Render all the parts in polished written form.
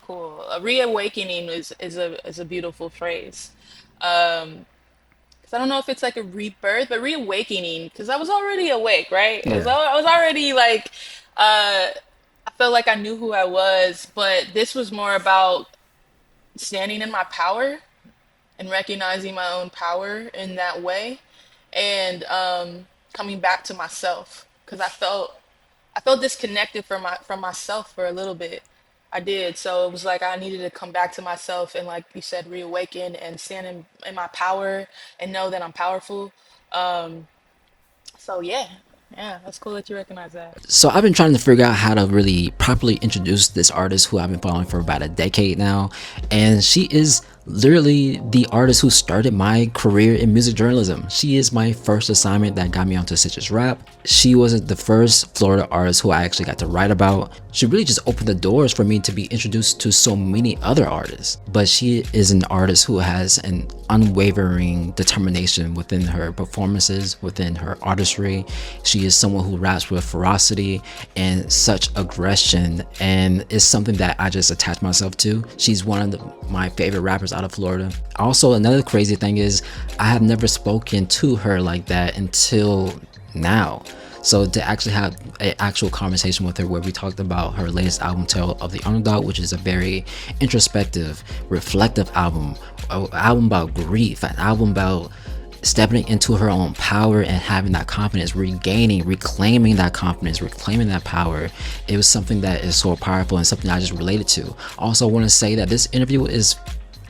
cool. A reawakening is a beautiful phrase. Um, 'Cause I don't know if it's like a rebirth, but reawakening. Because I was already awake, right? Yeah. I was already like, I felt like I knew who I was, but this was more about standing in my power and recognizing my own power in that way, and coming back to myself. Because I felt disconnected from myself for a little bit. I did. So it was like I needed to come back to myself and, like you said, reawaken and stand in my power and know that I'm powerful. So yeah, yeah, that's cool that you recognize that. So I've been trying to figure out how to really properly introduce this artist who I've been following for about a decade now, and she is literally the artist who started my career in music journalism. She is my first assignment that got me onto Citrus Rap. She wasn't the first Florida artist who I actually got to write about. She really just opened the doors for me to be introduced to so many other artists. But she is an artist who has an unwavering determination within her performances, within her artistry. She is someone who raps with ferocity and such aggression, and it's something that I just attach myself to. She's one of my favorite rappers out of Florida. Also, another crazy thing is I have never spoken to her like that until now. So to actually have an actual conversation with her where we talked about her latest album, Tale of the Underdog, which is a very introspective, reflective album, an album about grief, an album about stepping into her own power and having that confidence, regaining, reclaiming that confidence, reclaiming that power. It was something that is so powerful and something I just related to. Also, I want to say that this interview is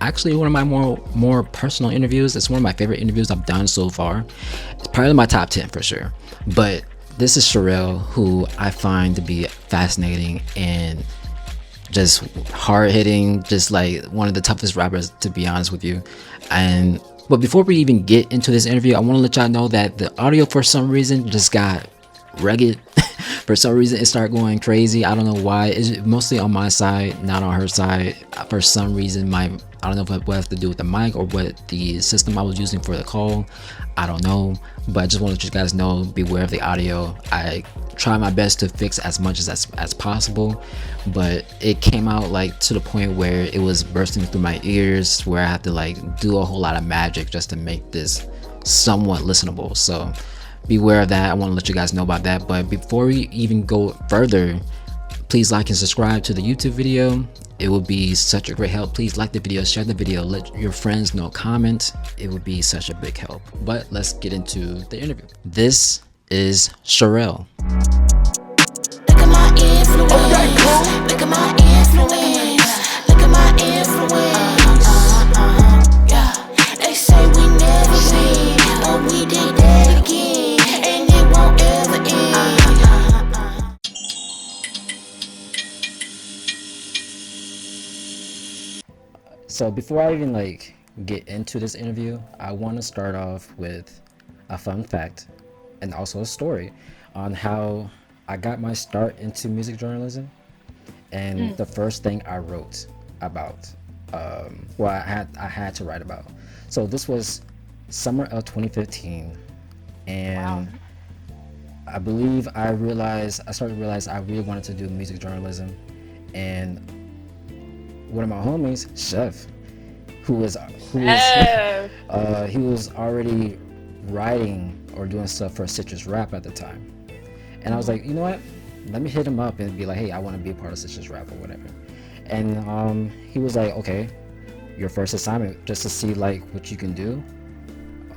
actually one of my more personal interviews. It's one of my favorite interviews I've done so far. It's probably my top 10 for sure. But this is Cherele, who I find to be fascinating and just hard hitting, just like one of the toughest rappers, to be honest with you. And but before we even get into this interview, I want to let y'all know that the audio for some reason just got rugged. For some reason, it started going crazy. I don't know why. It's mostly on my side, not on her side. For some reason, I don't know if it has to do with the mic or what the system I was using for the call. I don't know, but I just want to let you guys know, beware of the audio. I try my best to fix as much as possible, but it came out like to the point where it was bursting through my ears, where I had to like do a whole lot of magic just to make this somewhat listenable. So beware of that. I want to let you guys know about that. But before we even go further, please like and subscribe to the YouTube video. It would be such a great help. Please like the video, share the video, let your friends know, comment. It would be such a big help. But let's get into the interview. This is Cherele. Look at my influence. Okay, cool. Look at my influence. Look at my influence. Yeah. They say we never win, but we did that again, and it won't ever end. So before I even like get into this interview, I want to start off with a fun fact and also a story on how I got my start into music journalism and the first thing I wrote about. I had to write about. So this was summer of 2015, Wow. and I started to realize I really wanted to do music journalism, and one of my homies, Chef, who was who was Yeah. he was already writing or doing stuff for Citrus Rap at the time, and I was like, you know what? Let me hit him up and be like, hey, I want to be a part of Citrus Rap or whatever. And he was like, okay, your first assignment, just to see like what you can do.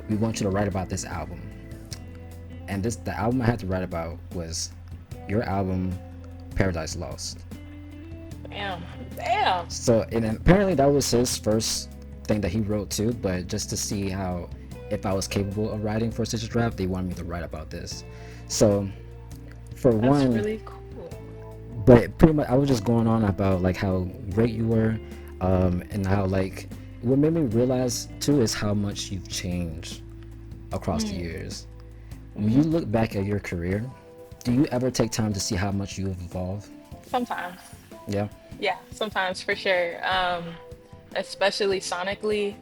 We want you to write about this album. And the album I had to write about was your album, Paradise Lost. Damn. Damn. So, and apparently that was his first thing that he wrote too. But just to see how, if I was capable of writing for Citrus Rap, they wanted me to write about this. So, for That's one, really cool. but pretty much I was just going on about like how great you were, and how like what made me realize too is how much you've changed across the years. When you look back at your career, do you ever take time to see how much you've evolved? Sometimes. Yeah. Yeah, sometimes for sure. Especially sonically,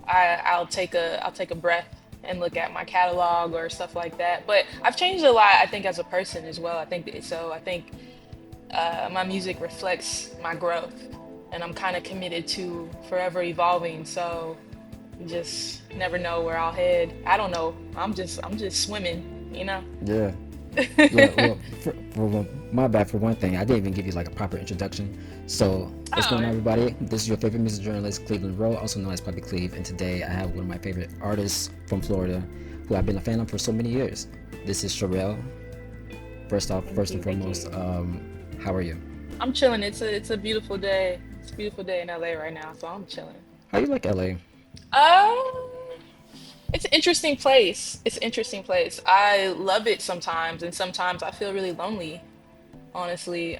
I'll take a breath and look at my catalog or stuff like that. But I've changed a lot, I think, as a person as well. I think so. I think my music reflects my growth. and I'm kind of committed to forever evolving. So you just never know where I'll head. I don't know. I'm just swimming, you know. Yeah. Yeah, well, my bad for one thing. I didn't even give you like a proper introduction. So, what's Oh, going on, man. everybody? This is your favorite music journalist, Cleveland Rowe, also known as Puppy Cleve. And today I have one of my favorite artists from Florida who I've been a fan of for so many years. This is Cherele. First off, Thank first you, and thank foremost, you. how are you? I'm chilling. It's a beautiful day. It's a beautiful day in LA right now, so I'm chilling. How you like LA? Um, it's an interesting place. It's an interesting place. I love it sometimes, and sometimes I feel really lonely, honestly.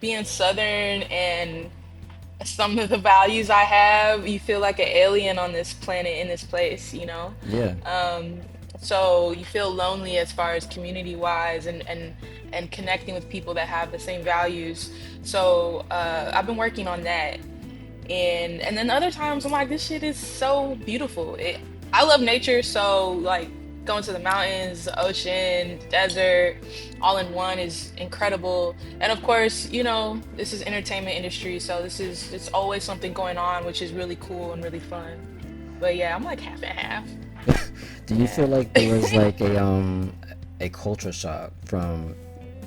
Being Southern and some of the values I have, you feel like an alien on this planet in this place, you know? Yeah. Um, so you feel lonely as far as community wise and connecting with people that have the same values. So I've been working on that. And then other times I'm like, this shit is so beautiful. I love nature, so like going to the mountains, the ocean, the desert, all in one is incredible. And of course, you know, this is entertainment industry, so it's always something going on, which is really cool and really fun. But yeah, I'm like half and half. Do you feel Yeah. like there was like a culture shock from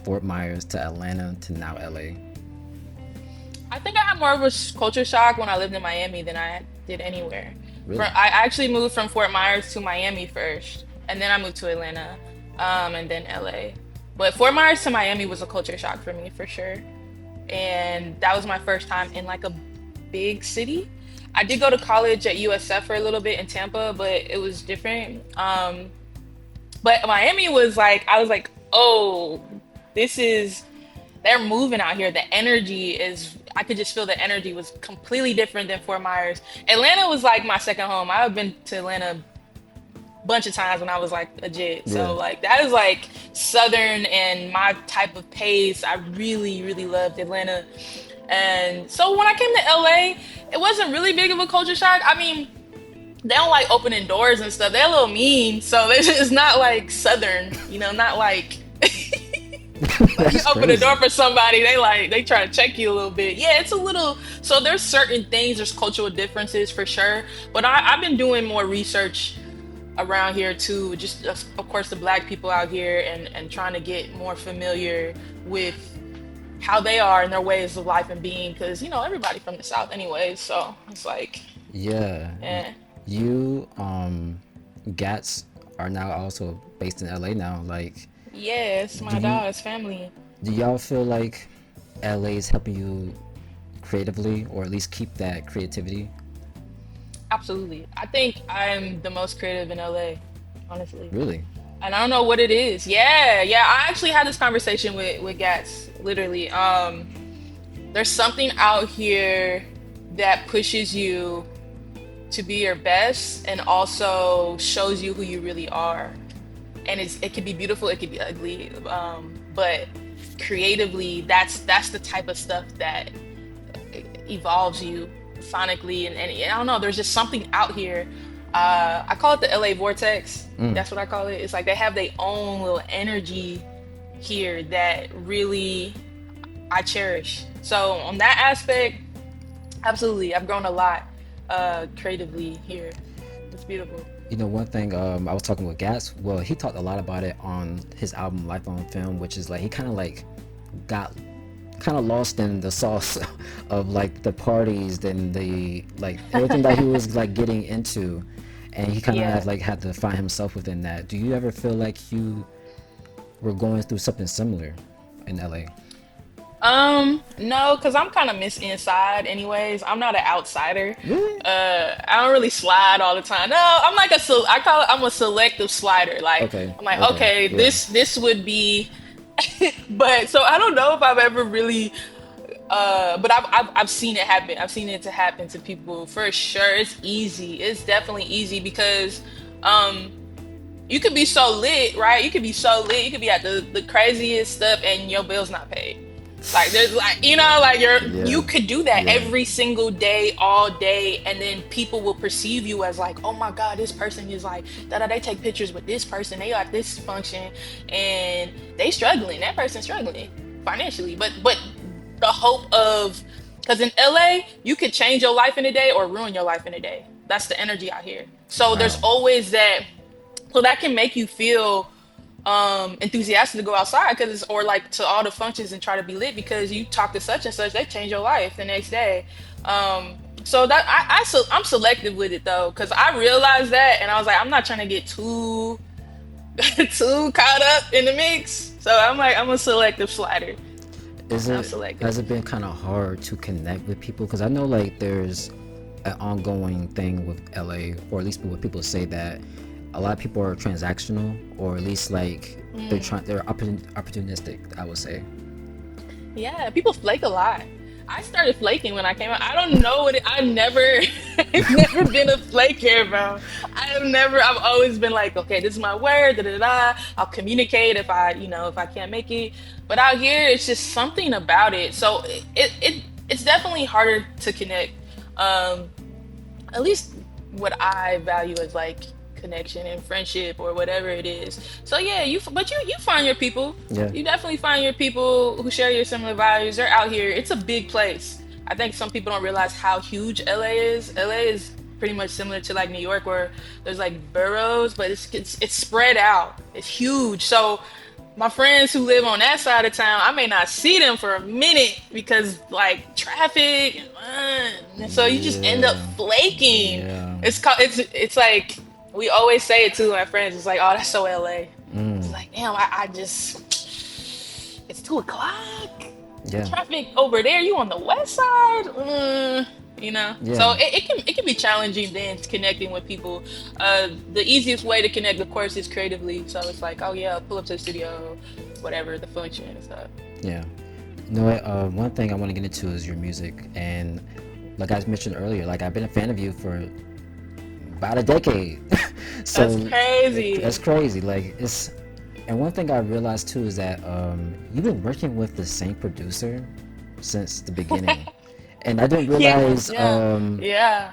Fort Myers to Atlanta to now LA? I think I had more of a culture shock when I lived in Miami than I did anywhere. Really? I actually moved from Fort Myers to Miami first, and then I moved to Atlanta, and then LA. But Fort Myers to Miami was a culture shock for me for sure, and that was my first time in like a big city. I did go to college at USF for a little bit in Tampa, but it was different. But Miami was like, I was like, oh, this is they're moving out here. The energy is, I could just feel the energy was completely different than Fort Myers. Atlanta was like my second home. I've been to Atlanta a bunch of times when I was like legit. Yeah. So like that is like Southern and my type of pace. I really, really loved Atlanta. And so when I came to LA, it wasn't really big of a culture shock. I mean, they don't like opening doors and stuff. They're a little mean. So it's not like Southern, you know, not like you That's open the crazy. door for somebody, they try to check you a little bit. Yeah, it's a little. So there's certain things, there's cultural differences for sure. But I've been doing more research around here too. Just of course the black people out here and trying to get more familiar with how they are and their ways of life and being. Because you know everybody from the South anyways. So it's like, Yeah. eh. You Gats are now also based in LA now. Like, Yes, do my you dog's family. do y'all feel like LA is helping you creatively, or at least keep that creativity? Absolutely. I think I'm the most creative in LA, honestly. Really? And I don't know what it is. Yeah, yeah. I actually had this conversation with Gats, literally. There's something out here that pushes you to be your best and also shows you who you really are. And it could be beautiful, it could be ugly. But creatively, that's the type of stuff that evolves you sonically and I don't know, there's just something out here. I call it the LA vortex. Mm. That's what I call it. It's like they have their own little energy here that really I cherish. So on that aspect, absolutely, I've grown a lot creatively here. It's beautiful. You know, one thing I was talking with Gats. Well, he talked a lot about it on his album Life on Film, which is like he kind of like got kind of lost in the sauce of like the parties and the like everything that he was like getting into, and he kind of Yeah. had to find himself within that. Do you ever feel like you were going through something similar in LA? No, because I'm kind of Miss Inside anyways. I'm not an outsider. Really? I don't really slide all the time. No, I'm like I call it, I'm a selective slider. Like, Okay. I'm like, Okay. okay, Yeah. this would be, but so I don't know if I've ever really, but I've seen it happen. I've seen it to happen to people for sure. It's easy. It's definitely easy because, um, you could be so lit, right? You could be so lit. You could be at the craziest stuff and your bill's not paid. Like there's like you know like Yeah. you could do that Yeah. every single day, all day, and then people will perceive you as like, oh my god, this person is like that. They take pictures with this person. They at this function, and they struggling. That person's struggling financially, but the hope of Because in LA, you could change your life in a day or ruin your life in a day. That's the energy out here. So there's Wow. always that. So that can make you feel enthusiastic to go outside because or like to all the functions and try to be lit because you talk to such and such, they change your life the next day. So that I'm selective with it though because I realized that and I was like I'm not trying to get too too caught up in the mix. So I'm like I'm a selective slider. Is I'm it selective. has it been kind of hard to connect with people? Because I know like there's an ongoing thing with LA, or at least what people say that a lot of people are transactional, or at least like they're opportunistic. I would say. Yeah, people flake a lot. I started flaking when I came out. I don't know what I never, I've never been a flaker, bro. I've always been like, okay, this is my word, da da da. I'll communicate if if I can't make it. But out here, it's just something about it. So it's definitely harder to connect. Um, at least what I value as like connection and friendship or whatever it is. So yeah, you find your people. Yeah. You definitely find your people who share your similar values. They're out here. It's a big place. I think some people don't realize how huge LA is. LA is pretty much similar to like New York where there's like boroughs, but it's spread out. It's huge. So my friends who live on that side of town, I may not see them for a minute because like traffic, and so you just end up Yeah. flaking. Yeah. It's like we always say it to my friends. It's like, oh, that's so LA. It's like, damn, I just it's 2 o'clock. Yeah. Traffic over there. You on the west side? So Yeah. it can be challenging then connecting with people. The easiest way to connect, of course, is creatively. So it's like, oh yeah, pull up to the studio, whatever the function and stuff. Yeah. You know what? One thing I want to get into is your music, and like I mentioned earlier, like I've been a fan of you for about a decade. That's So that's crazy. crazy. Like it's, and one thing I realized too is that you've been working with the same producer since the beginning, and I didn't Yeah, realize. yeah, yeah, yeah.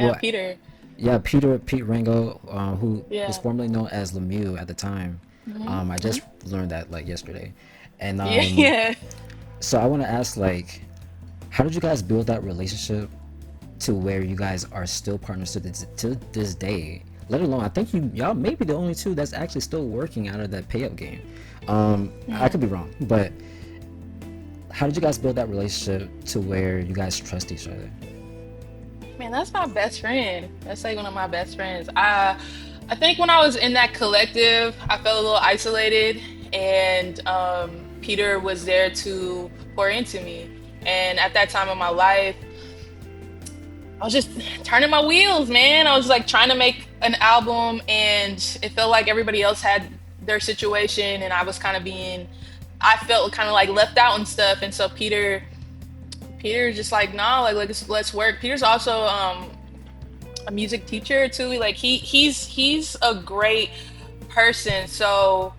Well, Peter. yeah, Pete Rango, who was Yeah. formerly known as Lemieux at the time. I just learned that like yesterday, and Yeah, yeah. so I want to ask like, how did you guys build that relationship to where you guys are still partners to this day? Let alone, I think y'all may be the only two that's actually still working out of that pay up game. I could be wrong, but how did you guys build that relationship to where you guys trust each other? Man, that's my best friend. That's like one of my best friends. I think when I was in that collective, I felt a little isolated, and Peter was there to pour into me. And at that time in my life, I was just turning my wheels, man. I was like trying to make an album, and it felt like everybody else had their situation, and I was kind of I felt kind of like left out and stuff. And so Peter's just like, nah, like let's work. Peter's also a music teacher too. Like he's a great person. So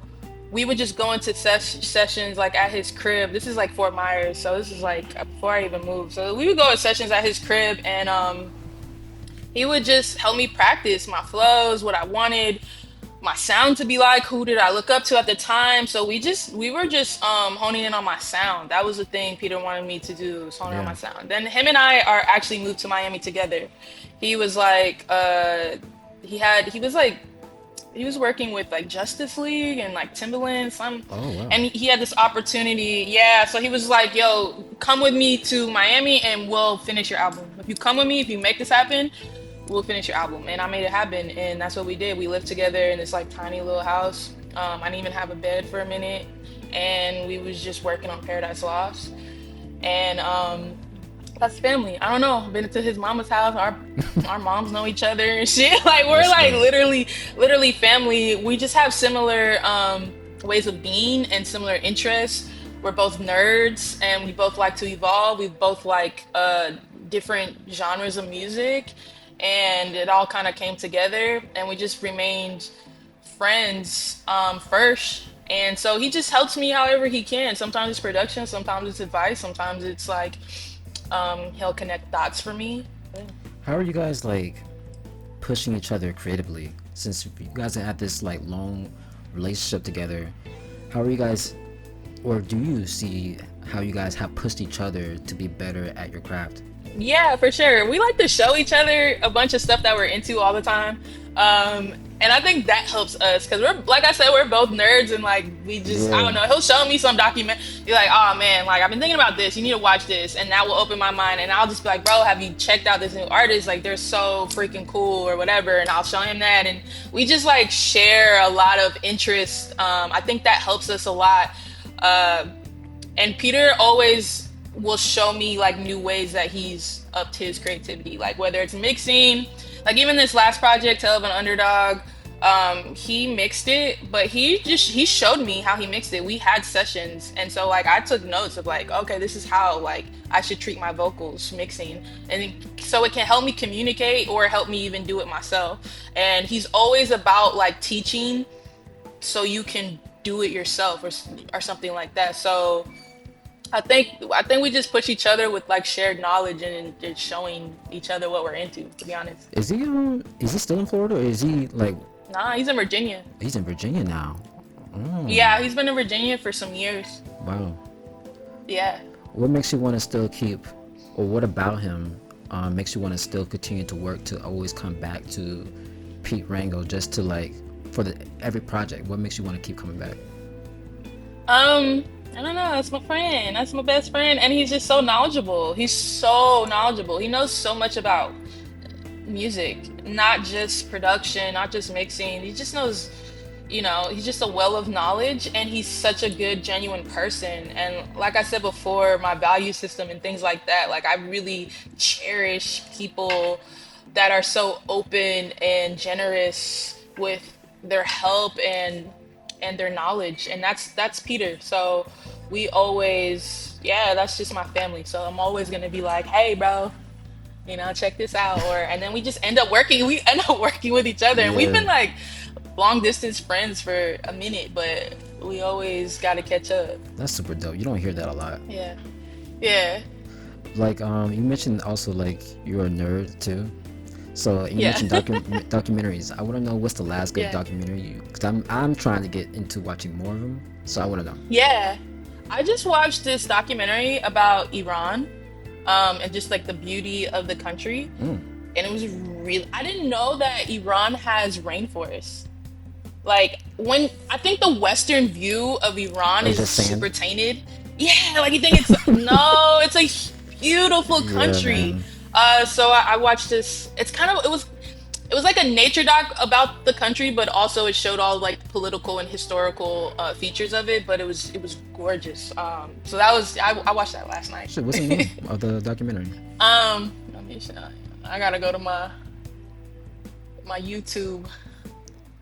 we would just go into sessions like at his crib. This is like Fort Myers, so this is like before I even moved. So we would go to sessions at his crib, and he would just help me practice my flows, what I wanted my sound to be like, who did I look up to at the time. So we were just honing in on my sound. That was the thing Peter wanted me to do, was hone in on Yeah. my sound. Then him and I are actually moved to Miami together. He was like he was working with like Justice League and like Timberland, Oh wow. and he had this opportunity. Yeah, so he was like, "Yo, come with me to Miami, and we'll finish your album. If you come with me, if you make this happen, we'll finish your album." And I made it happen, and that's what we did. We lived together in this like tiny little house. I didn't even have a bed for a minute, and we was just working on Paradise Lost. And that's family. I don't know. Been to his mama's house. Our moms know each other and shit. Like we're That's like dope. literally family. We just have similar ways of being and similar interests. We're both nerds and we both like to evolve. We both like different genres of music, and it all kind of came together, and we just remained friends first. And so he just helps me however he can. Sometimes it's production, sometimes it's advice, sometimes it's like he'll connect dots for me. How are you guys like pushing each other creatively? Since you guys have had this like long relationship together, how are you guys or do you see how you guys have pushed each other to be better at your craft? Yeah, for sure. We like to show each other a bunch of stuff that we're into all the time. And I think that helps us because we're, like I said, we're both nerds and like we just, I Yeah. don't know, he'll show me some document. You're like, oh man, like I've been thinking about this. You need to watch this. And that will open my mind. And I'll just be like, bro, have you checked out this new artist? Like they're so freaking cool or whatever. And I'll show him that. And we just like share a lot of interests. I think that helps us a lot. Uh, and Peter always will show me like new ways that he's upped his creativity, like whether it's mixing, like even this last project, Tale of an Underdog, he mixed it, but he showed me how he mixed it. We had sessions, and so like I took notes of like, okay, this is how like I should treat my vocals mixing, and so it can help me communicate or help me even do it myself. And he's always about like teaching so you can do it yourself or something like that. So I think we just push each other with like shared knowledge and just showing each other what we're into. To be honest, Is he still in Florida, or is he like nah, he's in Virginia. he's in Virginia now? Yeah, he's been in Virginia for some years. Wow. Yeah. What makes you want to still keep, or what about him makes you want to still continue to work to always come back to Pete Rango just to like for the every project? What makes you want to keep coming back? I don't know. That's my friend. That's my best friend, and he's just so knowledgeable. He's so knowledgeable. He knows so much about music, not just production, not just mixing. He just knows, he's just a well of knowledge, and he's such a good, genuine person. And like I said before, my value system and things like that, like I really cherish people that are so open and generous with their help and their knowledge, and that's Peter. So we always, yeah, that's just my family. So I'm always gonna be like, hey bro, check this out. Or and then we end up working with each other, and we've Yeah, been like long distance friends for a minute, but we always got to catch up. that's super dope. You don't hear that a lot. Yeah, yeah, Like you mentioned also like you're a nerd too. So you yeah. mentioned documentaries. I want to know what's the last good Yeah, documentary you? Because I'm trying to get into watching more of them. So I want to know. yeah. I just watched this documentary about Iran, and just like the beauty of the country, and it was really, I didn't know that Iran has rainforests. Like when I think the Western view of Iran Or is just sand. super tainted. Yeah, like you think it's no, it's a beautiful Yeah, country. man. So I watched this. It was like a nature doc about the country, but also it showed all like political and historical features of it. But it was gorgeous. So I watched that last night. Shit, what's the name of the documentary? Let me see. I gotta go to my YouTube.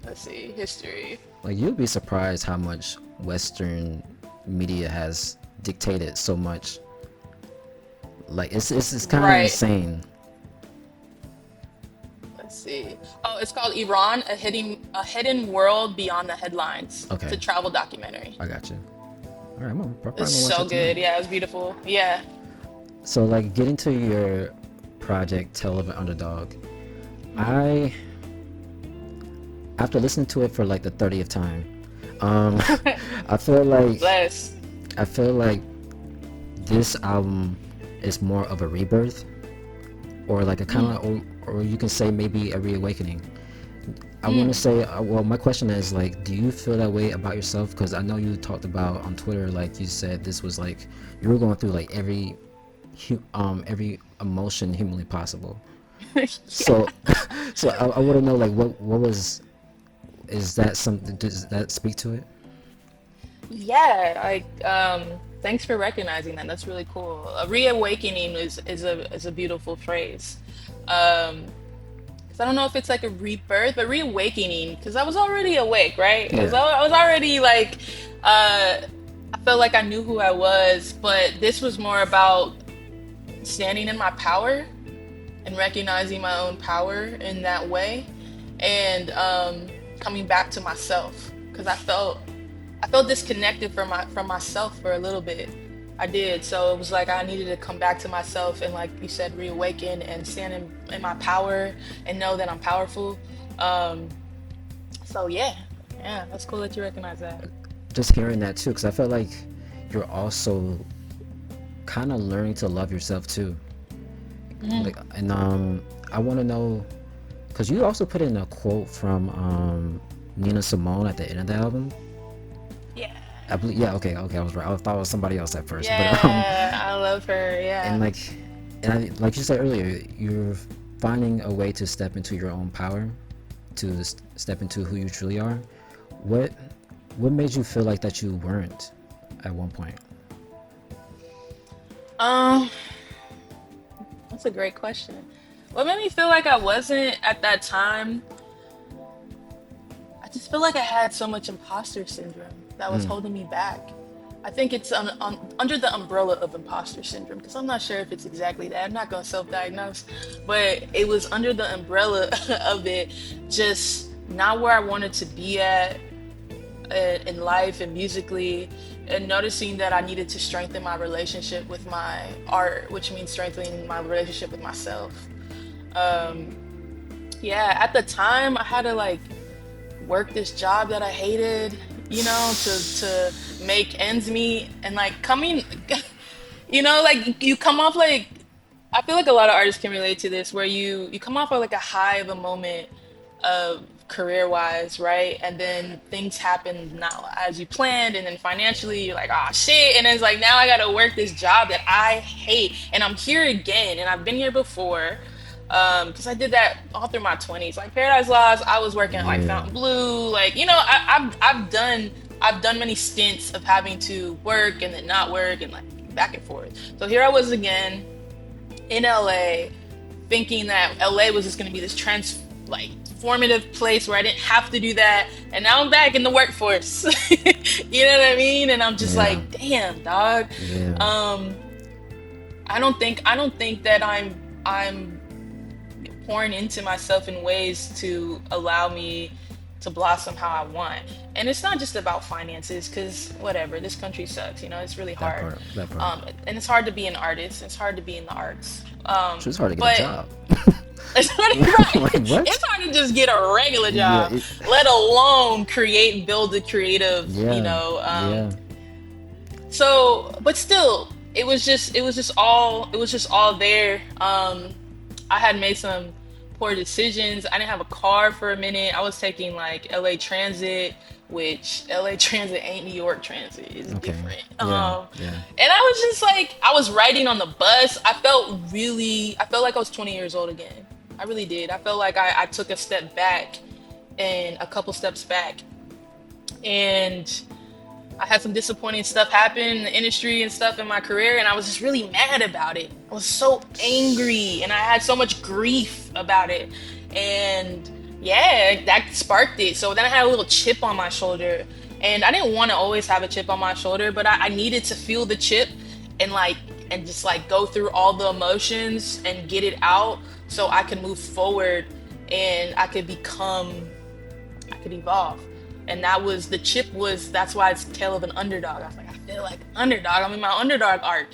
Let's see, history. Like you'll be surprised how much Western media has dictated so much. Like it's kind of Right. insane. Let's see. Oh, it's called Iran: A Hidden World Beyond the Headlines. It's Okay, a travel documentary. I got you. All right, I'm gonna, probably It's gonna watch so that tonight. good. Yeah, it was beautiful. Yeah. So like getting to your project, Tale of an Underdog. I after listening to it for like the 30th time, um, I feel like Bless. I feel like this album is more of a rebirth, or like a kind of, or you can say maybe a reawakening. I want to say, well, my question is like, do you feel that way about yourself? Because I know you talked about on Twitter, like you said, this was like you were going through like every emotion humanly possible. So, so I want to know like what was, is that something? Does that speak to it? Yeah, thanks for recognizing that. That's really cool. A reawakening is a beautiful phrase. 'Cause I don't know if it's like a rebirth, but reawakening, because I was already awake, right? I was, Yeah. I was already like, I felt like I knew who I was, but this was more about standing in my power and recognizing my own power in that way, and coming back to myself, because I felt disconnected from myself for a little bit. I did. So it was like I needed to come back to myself and, like you said, reawaken and stand in my power and know that I'm powerful. So yeah, that's cool that you recognize that. Just hearing that too, because I felt like you're also kind of learning to love yourself too. Hmm. Like, and I want to know because you also put in a quote from Nina Simone at the end of the album. Yeah. I believe, yeah, okay, okay, I was right. I thought it was somebody else at first, but Yeah, I love her. and Yeah. like, and like you said earlier, you're finding a way to step into your own power, to step into who you truly are. What what made you feel like that you weren't at one point? Um, that's a great question. What made me feel like I wasn't at that time? I just feel like I had so much imposter syndrome that was holding me back. I think it's under the umbrella of imposter syndrome because I'm not sure if it's exactly that. I'm not going to self diagnose, but it was under the umbrella of it, just not where I wanted to be at in life and musically, and noticing that I needed to strengthen my relationship with my art, which means strengthening my relationship with myself. Yeah, at the time, I had to like work this job that I hated, to make ends meet and like coming, like you come off like I feel like a lot of artists can relate to this, where you come off of like a high of a moment of career wise, right? And then things happen not as you planned, and then financially you're like, oh shit, and it's like now I gotta work this job that I hate, and I'm here again, and I've been here before. Because I did that all through my 20s, like Paradise Lost. I was working at like Yeah, Fountain Blue, like I've done many stints of having to work and then not work and like back and forth. So here I was again in LA, thinking that LA was just going to be this like formative place where I didn't have to do that, and now I'm back in the workforce. You know what I mean? And I'm just yeah, like, damn, dog. yeah. Um, I don't think that I'm pouring into myself in ways to allow me to blossom how I want. And it's not just about finances, because whatever, this country sucks. It's really That hard. part, that part. And it's hard to be an artist. It's hard to be in the arts. So it's hard to get a But job. it's hard, right? Like what? It's hard to just get a regular Yeah, job, let alone create and build a creative. yeah, yeah. So, but still, it was just all there. I had made some poor decisions. I didn't have a car for a minute. I was taking like LA Transit, which LA Transit ain't New York Transit. It's Okay. different. Yeah, yeah. And I was just like, I was riding on the bus. I felt like I was 20 years old again. I really did. I felt like I took a step back and a couple steps back. And I had some disappointing stuff happen in the industry and stuff in my career, and I was just really mad about it. I was so angry, and I had so much grief about it. And yeah, that sparked it. So then I had a little chip on my shoulder, and I didn't want to always have a chip on my shoulder, but I needed to feel the chip and just like go through all the emotions and get it out so I could move forward and I could evolve. And that was the chip was that's why it's Tale of an Underdog. I was like, I feel like underdog. I'm in my underdog arc.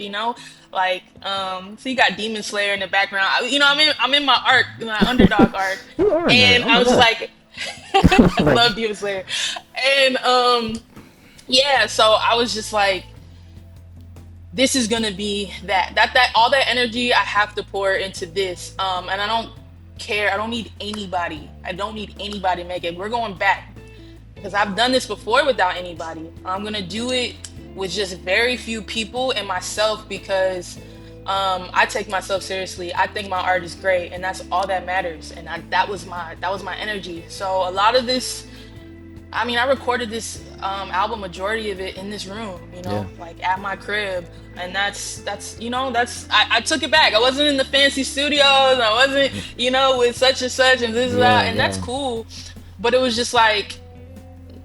Like so you got Demon Slayer in the background. I'm in my arc, my underdog arc. You are a nerd. And Oh I my was just god. like I Like, love Demon Slayer. And yeah, so I was just like, this is gonna be that all that energy I have to pour into this. And I don't care. I don't need anybody. I don't need anybody to make it. We're going back because I've done this before without anybody. I'm gonna do it with just very few people and myself because I take myself seriously. I think my art is great, and that's all that matters. And that was my energy. So a lot of this, I mean, I recorded this album, majority of it in this room, yeah, like at my crib, and that's I took it back. I wasn't in the fancy studios. I wasn't, with such and such and this and yeah, that, and that's yeah. cool. But it was just like,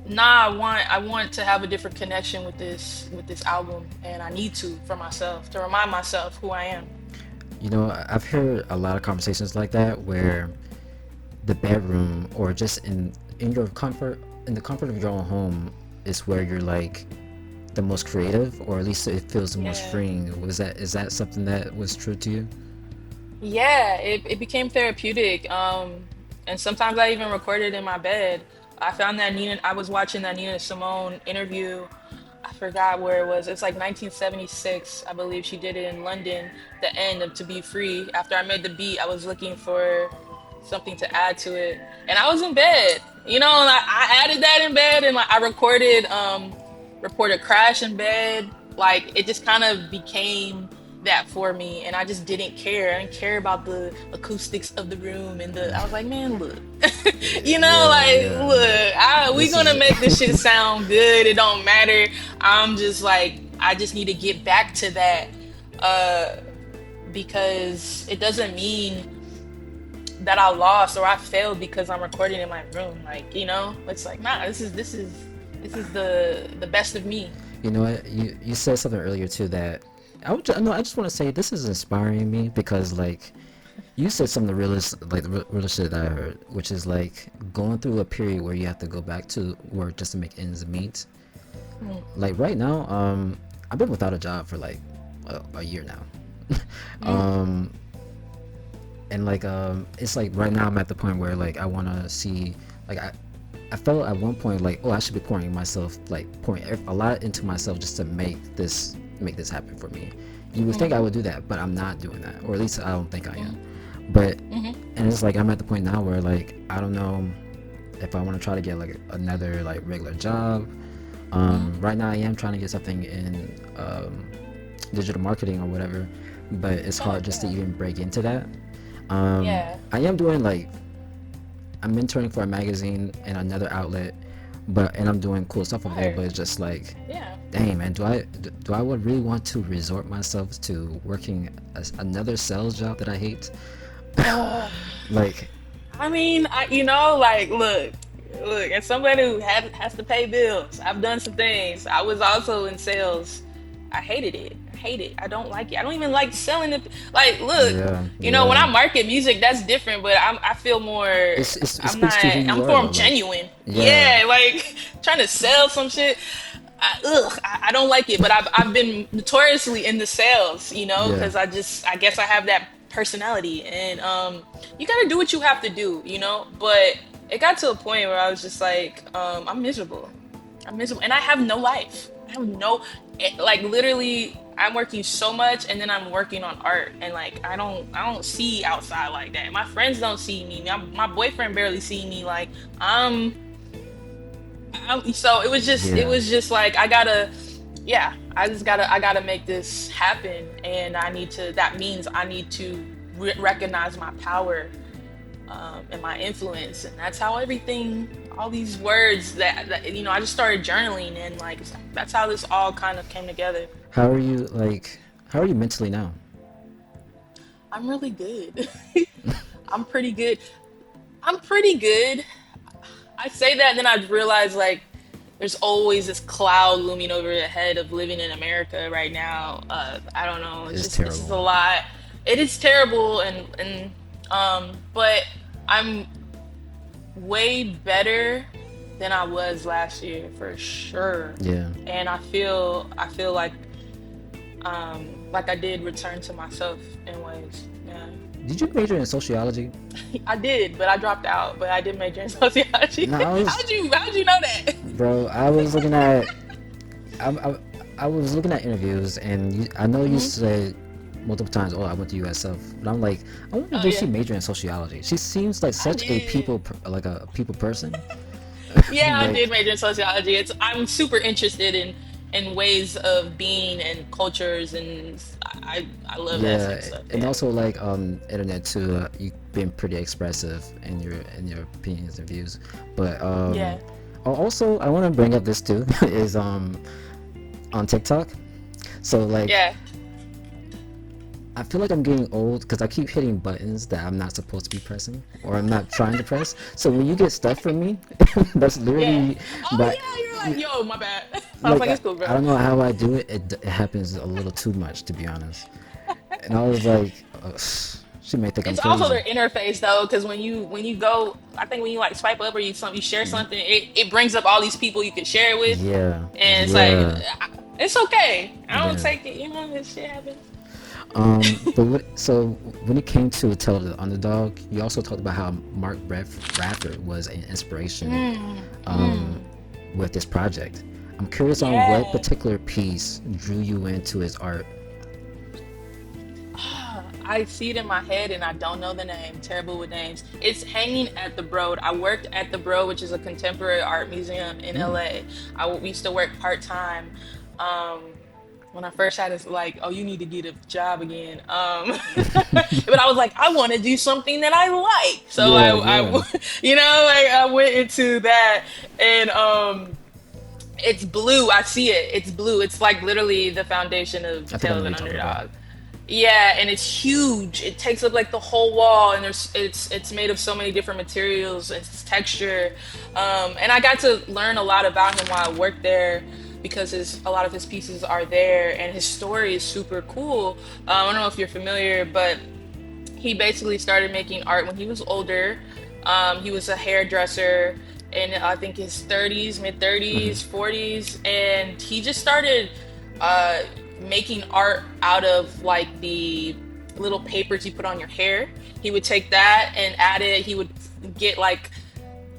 nah, I want to have a different connection with this album, and I need to for myself to remind myself who I am. I've heard a lot of conversations like that where the bedroom or just in your comfort, in the comfort of your own home, is where you're like the most creative, or at least it feels the most Yeah. freeing. Is that something that was true to you? Yeah, it became therapeutic. And sometimes I even recorded in my bed. I found that I was watching that Nina Simone interview. I forgot where it was. It's like 1976, I believe. She did it in London. The end of To Be Free. After I made the beat, I was looking for something to add to it, and I was in bed. You know, and I added that in bed, and like I reported crash in bed. Like it just kind of became that for me, and I just didn't care. I didn't care about the acoustics of the room and the. I was like, man, look, you know, Yeah, like yeah. look, we This gonna is make this shit sound good. It don't matter. I'm just like, I just need to get back to that, uh, because it doesn't mean that I lost or I failed because I'm recording in my room. Like, you know, it's like, nah, this is the best of me. you know what, you said something earlier too that no, I just want to say this is inspiring me because like you said some of the realest, like the realest shit that I heard, which is like going through a period where you have to go back to work just to make ends meet. Mm, Like right now, I've been without a job for like a year now. mm, And like it's like right now I'm at the point where like I want to see, like I felt at one point like, oh, I should be pouring myself, like pouring a lot into myself just to make this happen for me. You would think I would do that, but I'm not doing that, or at least I don't think I am. But and it's like I'm at the point now where like I don't know if I want to try to get like another like regular job. Right now I am trying to get something in digital marketing or whatever, but it's oh hard just to yeah, even break into that. yeah, I am doing like I'm mentoring for a magazine and another outlet, and I'm doing cool stuff over there. fire, But it's just like, yeah. dang man, do I would really want to resort myself to working another sales job that I hate? Uh, Like, I mean, you know, like, look, as somebody who has to pay bills, I've done some things. I was also in sales. I hated it. I hate it. I don't like it. I don't even like selling it. Like, look, yeah, you know, when yeah. I market music, that's different. But I feel more. It I'm not. speaks to who you I'm are more though. Like, genuine. yeah, Yeah, like trying to sell some shit. I don't like it. But I've been notoriously in the sales, you know, yeah, because I guess I have that personality, and you gotta do what you have to do, you know. But it got to a point where I was just like, I'm miserable. I'm miserable, and I have no life. I have no, like literally, I'm working so much, and then I'm working on art, and like I don't see outside like that. My friends don't see me. My boyfriend barely see me. Like I'm, so it yeah. was just like yeah, I gotta make this happen, and I need to. That means I need to recognize my power, and my influence, and that's how everything, all these words that you know, I just started journaling, and like that's how this all kind of came together. How are you like? How are you mentally now? I'm really good. I'm pretty good. I'm pretty good. I say that, and then I realize like there's always this cloud looming over the head of living in America right now. I don't know. It's It's just terrible. a lot. It is terrible, but I'm way better than I was last year for sure. Yeah. And I feel like I did return to myself in ways. Yeah. Did you major in sociology? I did, but I dropped out. But I did major in sociology. No, I was, How'd you know that? bro. I was looking at, I, I, I was looking at interviews, and I know you Hmm. said multiple times, "Oh, I went to USF," but I'm like, I wonder, Oh did she yeah, major in sociology? She seems like I such a did. like a people person. Yeah, I did Like, major in sociology. I'm super interested in ways of being and cultures, and I love that type yeah, of stuff. and Yeah. also like internet too. You've been pretty expressive in your opinions and views, but Yeah. also I want to bring up this too is on TikTok. So like Yeah. I feel like I'm getting old because I keep hitting buttons that I'm not supposed to be pressing or I'm not trying to press. So when you get stuff from me, that's Yeah. literally, Oh but yeah, you're like, yo, my bad. I was like like, it's cool, I bro. don't know how I do it. It happens a little too much, to be honest. And I was like, she may think I'm It's also crazy. their interface though, because when you go, I think when you like swipe up or you share something, it brings up all these people you can share it with, Yeah, and it's like yeah, it's okay. I don't yeah. take it. You know, this shit happens. But so when it came to Tell the Underdog, you also talked about how Bradford was an inspiration Mm, um, mm. with this project. I'm curious on what Yeah. particular piece drew you into his art. I see it in my head and I don't know the name. Terrible with names. It's hanging at the Broad. I worked at the Broad, which is a contemporary art museum in LA. We used to work part time. When I first had this, like, oh, you need to get a job again. But I was like, I want to do something that I like. So Yeah, yeah. like I went into that and it's blue. I see it. It's blue. It's like literally the foundation of I think I know Tales what and you're talking about. Underdog. Yeah, and it's huge. It takes up like the whole wall, and it's made of so many different materials. It's texture, and I got to learn a lot about him while I worked there because a lot of his pieces are there, and his story is super cool. I don't know if you're familiar, but he basically started making art when he was older. He was a hairdresser in I think his 30s, mid 30s, 40s, and he just started uh, making art out of like the little papers you put on your hair. He would take that and add it. He would get like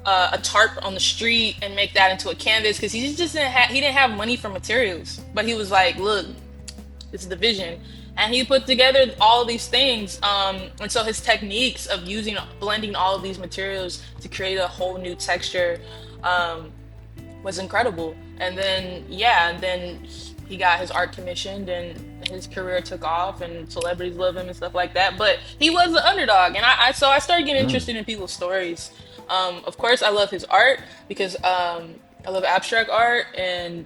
a tarp on the street and make that into a canvas because he didn't have money for materials. But he was like, look, this is the vision. And he put together all of these things. And so his techniques of blending all of these materials to create a whole new texture um, was incredible. And then, yeah, and then he got his art commissioned and his career took off and celebrities love him and stuff like that. But he was an underdog. And so I started getting interested in people's stories. Of course, I love his art because I love abstract art, and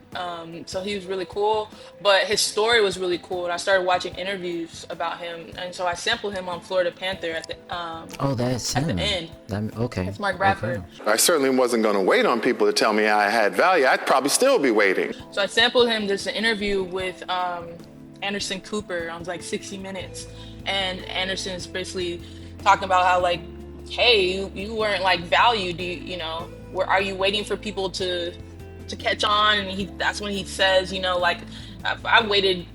so he was really cool. But his story was really cool, and I started watching interviews about him, and so I sampled him on Florida Panther Oh, that's at the him. end. Okay. That's Mark Okay. Bradford. I certainly wasn't going to wait on people to tell me I had value. I'd probably still be waiting. So I sampled him. There's an interview with Anderson Cooper on like 60 Minutes, and Anderson's basically talking about how like, hey, you weren't like valued. Where are you waiting for people to catch on? And that's when he says, like, I waited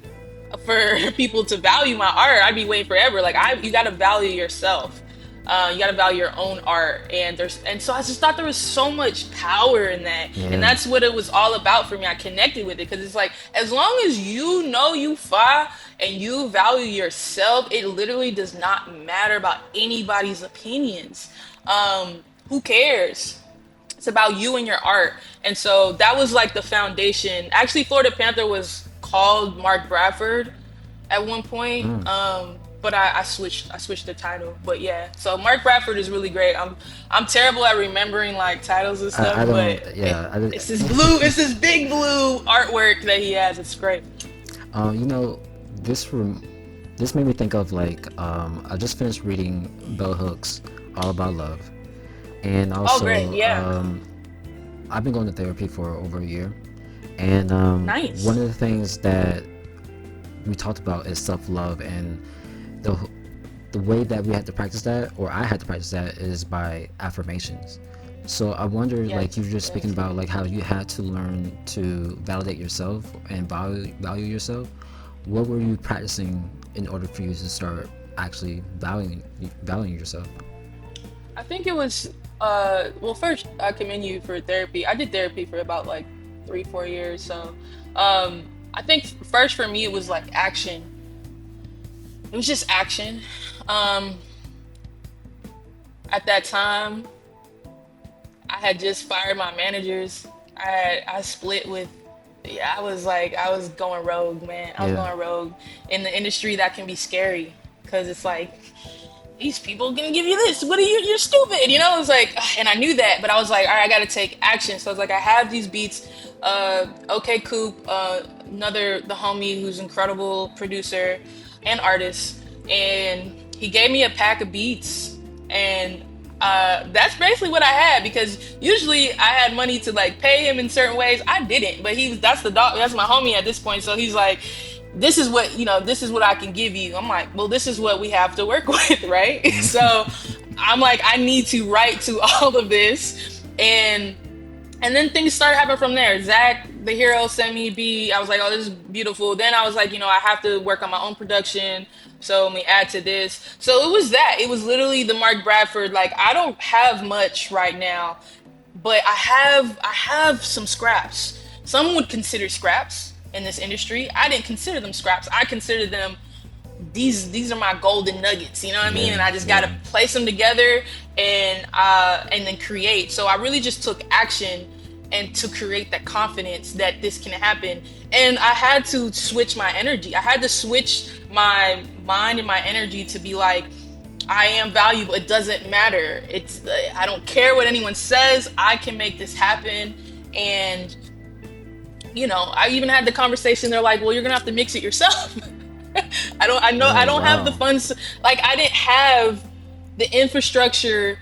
for people to value my art. I'd be waiting forever. Like you got to value yourself. You got to value your own art, and so I just thought there was so much power in that, and Yeah. that's what it was all about for me. I connected with it because it's like as long as you know you fly and you value yourself, it literally does not matter about anybody's opinions. Who cares? It's about you and your art. And so that was like the foundation. Actually, Florida Panther was called Mark Bradford at one point. But I switched the title. But yeah, so Mark Bradford is really great. I'm terrible at remembering like titles and I stuff, don't. but Yeah. it's this big blue artwork that he has. It's great. You know, this room. This made me think of like I just finished reading Bell Hooks, All About Love, and Oh, great. also Yeah. I've been going to therapy for over a year, and Nice. one of the things that we talked about is self-love, and the the way that we had to practice that, or I had to practice that, is by affirmations. So I wonder, like you were Yes. just speaking Yes. about, like how you had to learn to validate yourself and value yourself. What were you practicing in order for you to start actually valuing yourself? I think it was well, first I commend you for therapy. I did therapy for about like 3, 4 years. So I think first for me it was like action. It was just action. Um at that time I had just fired my managers. I split with, yeah, I was going rogue, man. I was Yeah. going rogue in the industry. That can be scary because it's like these people gonna give you this. What are you? You're stupid. It's like, and I knew that, but I was like, all right, I gotta take action. So I was like, I have these beats. Okay, Coop, the homie who's incredible producer and artist, and he gave me a pack of beats, and that's basically what I had because usually I had money to like pay him in certain ways. I didn't, but that's the dog. That's my homie at this point. So he's like, this is what I can give you. I'm like, well, this is what we have to work with, right? So I'm like, I need to write to all of this, and then things started happening from there. Zach, the hero, sent me a beat. I was like, oh, this is beautiful. Then I was like, I have to work on my own production. So let me add to this. So it was that. It was literally the Mark Bradford. Like, I don't have much right now, but I have some scraps. some would consider scraps in this industry. I didn't consider them scraps. I considered them, these are my golden nuggets, you know what I mean? Yeah, And I just got to yeah, place them together and then create. So I really just took action and to create that confidence that this can happen. And I had to switch my energy. I had to switch my mind and my energy to be like, I am valuable. It doesn't matter. I don't care what anyone says. I can make this happen. And I even had the conversation. They're like, "Well, you're gonna have to mix it yourself." I oh don't have the wow, funds. Like, I didn't have the infrastructure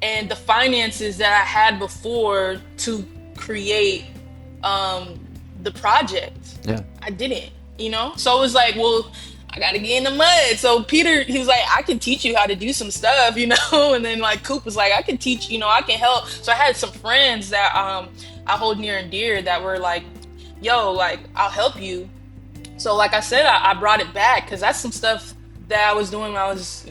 and the finances that I had before to create the project. yeah, I didn't, So it was like, well, I gotta get in the mud. So Peter, he was like, I can teach you how to do some stuff, And then like Coop was like, I can teach, I can help. So I had some friends that I hold near and dear that were like, yo, like, I'll help you. So like I said, I brought it back because that's some stuff that I was doing when I was,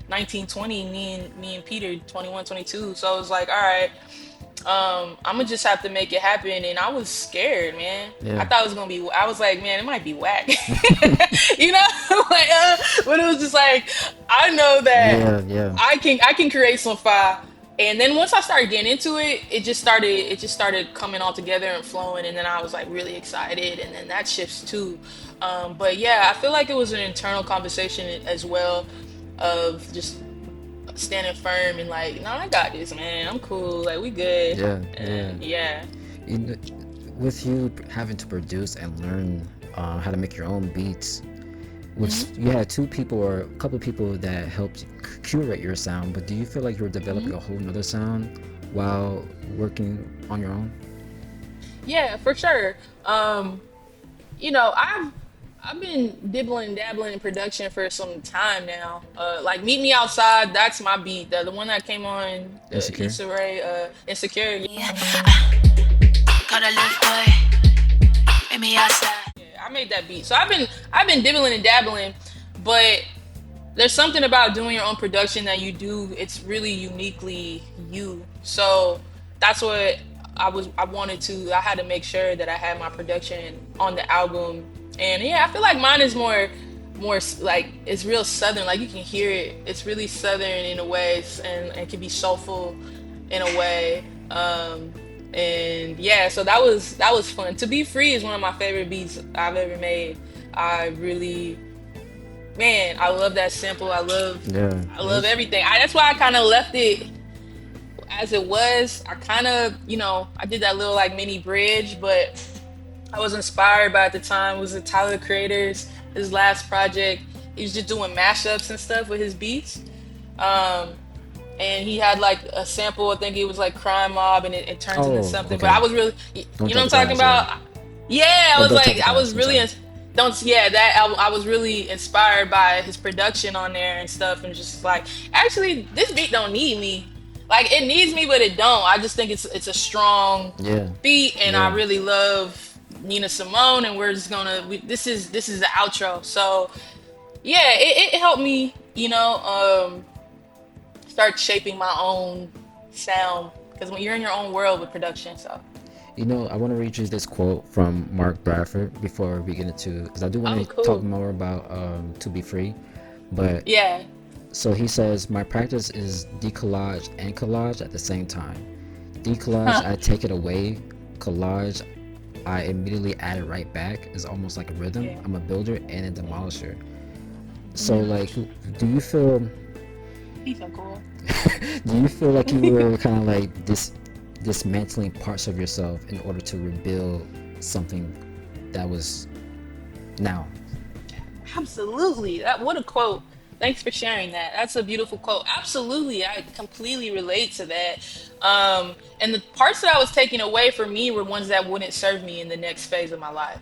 19, 20, me and Peter, 21, 22. So I was like, all right, I'm gonna just have to make it happen. And I was scared, man. I yeah, thought it was gonna be, I was like, man, it might be whack. you know like but it was just like, I know that yeah, yeah, I can create some fire. And then once I started getting into it, it just started coming all together and flowing. And then I was like really excited, and then that shifts too. But yeah, I feel like it was an internal conversation as well, of just standing firm and like, no, I got this, man. I'm cool. Like, we good. yeah, yeah. And yeah. You know, with you having to produce and learn how to make your own beats, which you had two people or a couple of people that helped curate your sound, but do you feel like you were developing a whole nother sound while working on your own? Yeah, for sure. I've been dibbling and dabbling in production for some time now. Like Meet Me Outside, that's my beat. The one that came on Insecure? Issa Rae, Insecure. Yeah. Gotta live, boy. Meet me outside. I made that beat. So I've been dibbling and dabbling, but there's something about doing your own production that you do. It's really uniquely you. So that's what I wanted to. I had to make sure that I had my production on the album. And yeah, I feel like mine is more like, it's real southern. Like, you can hear it. It's really southern in a way, and it can be soulful in a way. And yeah, so that was fun. To Be Free is one of my favorite beats I've ever made. I really, man, I love that sample. I love Yeah. I love everything. That's why I kind of left it as it was. I kind of, I did that little like mini bridge, but I was inspired by, at the time, was the Tyler the Creator's, his last project. He was just doing mashups and stuff with his beats. And he had like a sample, I think it was like Crime Mob, and it turns into Oh, something. But okay. I was really, you Don't know touch what I'm the talking glass, about? Yeah, I yeah. was Don't touch like, the I glass, was I'm really, sorry. don't, yeah, I was really inspired by his production on there and stuff, and just like, actually, this beat don't need me. Like, it needs me, but it don't. I just think it's a strong Yeah, beat, and I yeah. really love Nina Simone, and we're just this is the outro. So yeah, it helped me, start shaping my own sound, because when you're in your own world with production. So I want to read you this quote from Mark Bradford before we get into, because I do want oh, to talk cool. more about To Be Free. But Yeah. so he says, my practice is decollage and collage at the same time. Decollage, Huh. I take it away. Collage, I immediately add it right back. It's almost like a rhythm. Yeah. I'm a builder and a demolisher. So like, do you feel He's so cool. do you feel like you were kind of like dismantling parts of yourself in order to rebuild something that was now? Absolutely. What a quote. Thanks for sharing that. That's a beautiful quote. Absolutely. I completely relate to that. And the parts that I was taking away for me were ones that wouldn't serve me in the next phase of my life.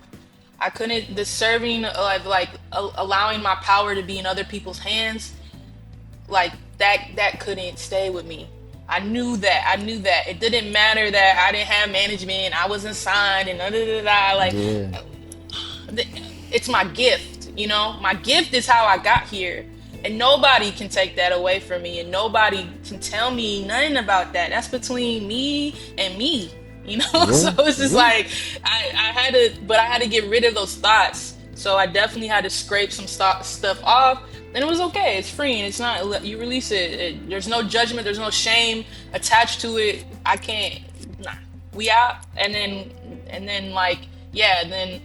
I couldn't, the serving, allowing my power to be in other people's hands, like that couldn't stay with me. I knew that it didn't matter that I didn't have management, I wasn't signed, and da da da da. Like, Yeah, it's my gift. My gift is how I got here, and nobody can take that away from me, and nobody can tell me nothing about that. That's between me and me. you know. So Yeah, it's just yeah. like I had to get rid of those thoughts. So I definitely had to scrape some stuff off, and it was okay. It's free, and it's not, you release there's no judgment, there's no shame attached to it. I can't, nah, we out, and then like, yeah, then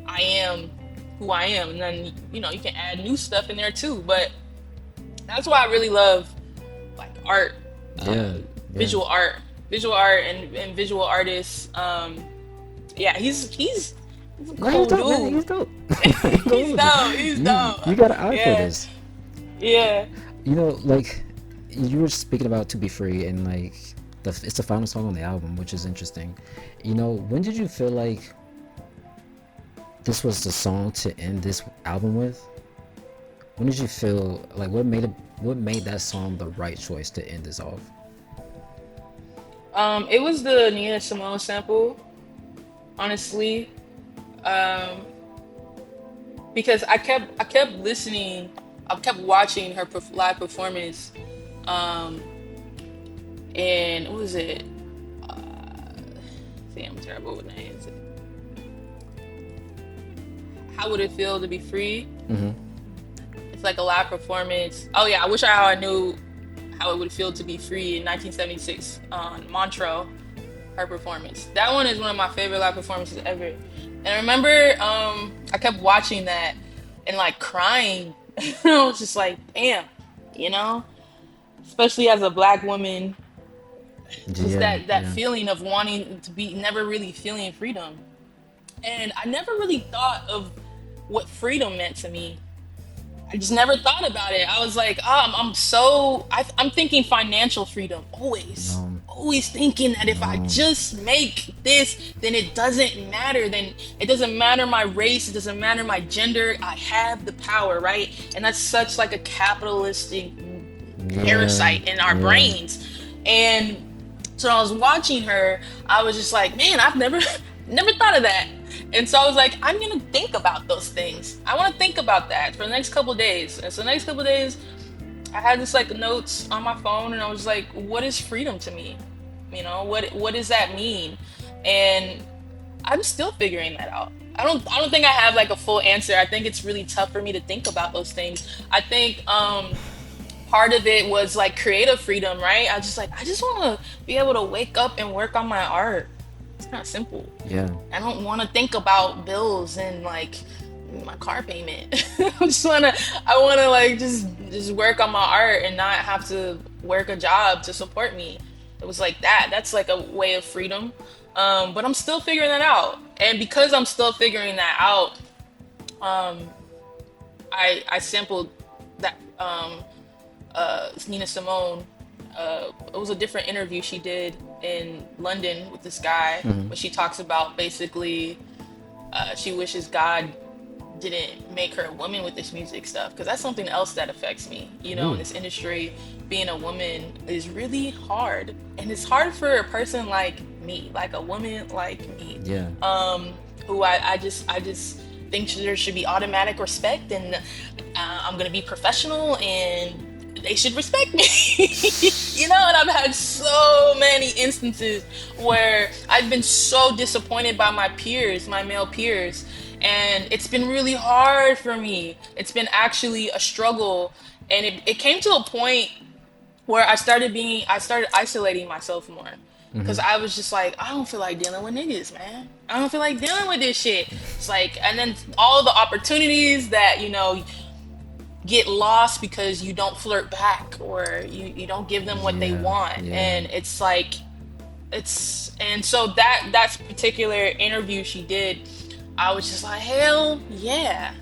I am who I am, and then you can add new stuff in there too. But that's why I really love like art, uh, Yeah, yeah. visual art, and visual artists. Yeah, he's a No, he's cool dope, man. dude. He's dope. Go He's with it. dope. He's You dope. got an eye for Yeah, this. yeah. Like you were speaking about "To Be Free" and like it's the final song on the album, which is interesting. When did you feel like this was the song to end this album with? When did you feel like what made that song the right choice to end this off? It was the Nina Simone sample, honestly, because I kept listening, I kept watching her live performance, and what was it? See, I'm terrible with names. How would it feel to be free? It's like a live performance. Oh yeah, I wish I knew how it would feel to be free in 1976 on Montreux. Her performance. That one is one of my favorite live performances ever. And I remember I kept watching that and like crying. I was just like, damn, you know? Especially as a black woman, just Yeah, that yeah. feeling of wanting to be never really feeling freedom. And I never really thought of what freedom meant to me. I just never thought about it. I was like, I'm thinking financial freedom always. No, Always thinking that if I no. just make this, then it doesn't matter. Then it doesn't matter my race. It doesn't matter my gender. I have the power, right? And that's such like a capitalistic Yeah, parasite in our yeah. brains. And so I was watching her, I was just like, man, I've never never thought of that. And so I was like, I'm gonna think about those things. I want to think about that for the next couple of days. And so the next couple of days, I had this like notes on my phone, and I was like, what is freedom to me? What does that mean? And I'm still figuring that out. I don't think I have like a full answer. I think it's really tough for me to think about those things. I think part of it was like creative freedom, right? I just want to be able to wake up and work on my art. It's kind of simple. Yeah. I don't want to think about bills and like my car payment. I want to like just work on my art and not have to work a job to support me. It was like that. That's like a way of freedom. But I'm still figuring that out. And because I'm still figuring that out, I sampled that Nina Simone. It was a different interview she did in London with this guy, but she talks about basically she wishes God didn't make her a woman with this music stuff, because that's something else that affects me. In Ooh. this industry, being a woman is really hard, and it's hard for a person like me, like a woman like me, Yeah. who I just think there should be automatic respect, and I'm gonna be professional, and they should respect me. And I've had so many instances where I've been so disappointed by my peers, my male peers, and it's been really hard for me. It's been actually a struggle, and it came to a point where I started isolating myself more. Because I was just like, I don't feel like dealing with niggas, man. I don't feel like dealing with this shit. It's like, and then all the opportunities that, get lost because you don't flirt back, or you don't give them what they Yeah. want. Yeah. And it's like, and so that particular interview she did, I was just like, hell yeah.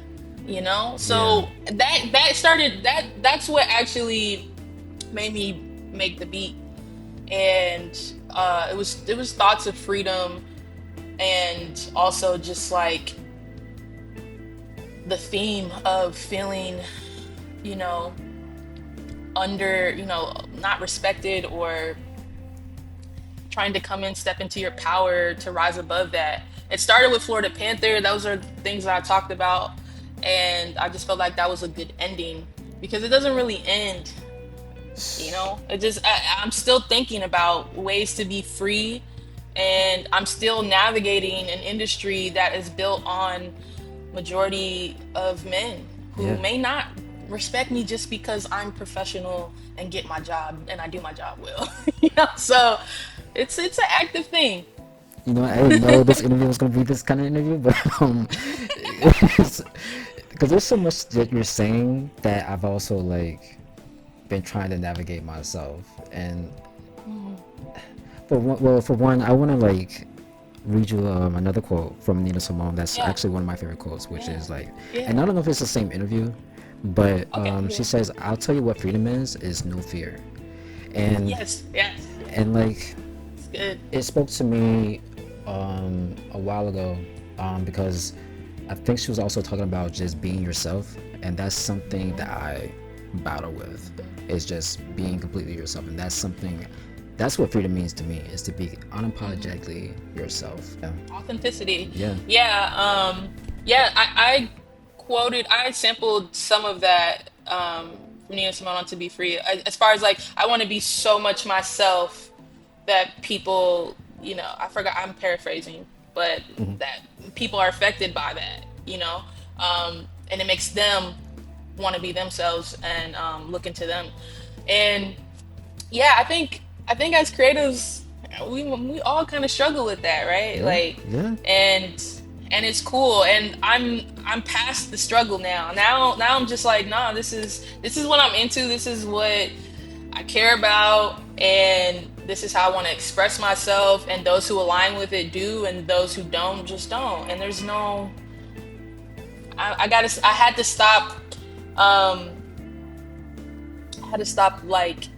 Yeah. So that's what actually made me make the beat. And it was thoughts of freedom, and also just like the theme of feeling, you know under, not respected, or trying to come in, step into your power to rise above that. It started with Florida Panther. Those are things that I talked about, and I just felt like that was a good ending, because it doesn't really end. It just I'm still thinking about ways to be free, and I'm still navigating an industry that is built on majority of men who Yeah. may not respect me just because I'm professional and get my job and I do my job well. So it's an active thing. You know, I didn't know this interview was gonna be this kind of interview, but because there's so much that you're saying that I've also like been trying to navigate myself. And for one, I want to like read you another quote from Nina Simone. That's Yeah, actually one of my favorite quotes, which yeah, is like, and yeah. I don't know if it's the same interview, but Okay, she yeah. says, "I'll tell you what freedom is no fear," and Yes, yes. like It's good. it spoke to me a while ago, because I think she was also talking about just being yourself, and that's something that I battle with. Is just being completely yourself, and that's something. That's what freedom means to me: is to be unapologetically yourself. Yeah. Authenticity. Yeah. Yeah, yeah, I sampled some of that from Nina Simone on To Be Free. As far as like, I want to be so much myself that people, I forgot, I'm paraphrasing, but that people are affected by that, and it makes them want to be themselves and look into them. And yeah, I think as creatives, we all kind of struggle with that, right? Yeah. Like, Yeah. and it's cool. And I'm past the struggle now. Now I'm just like, nah, this is what I'm into. This is what I care about, and this is how I want to express myself. And those who align with it do, and those who don't just don't. And there's no, I had to stop. I had to stop like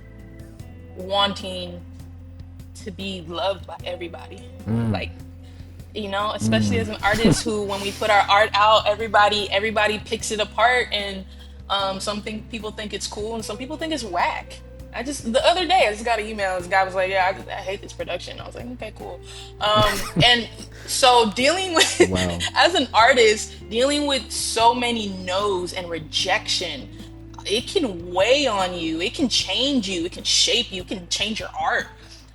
wanting to be loved by everybody. Like, especially as an artist who, when we put our art out, everybody picks it apart, and people think it's cool, and some people think it's whack. The other day I just got an email. This guy was like, "Yeah, I hate this production." I was like, "Okay, cool." And so dealing with, Wow. as an artist, dealing with so many no's and rejection, it can weigh on you. It can change you. It can shape you. It can change your art.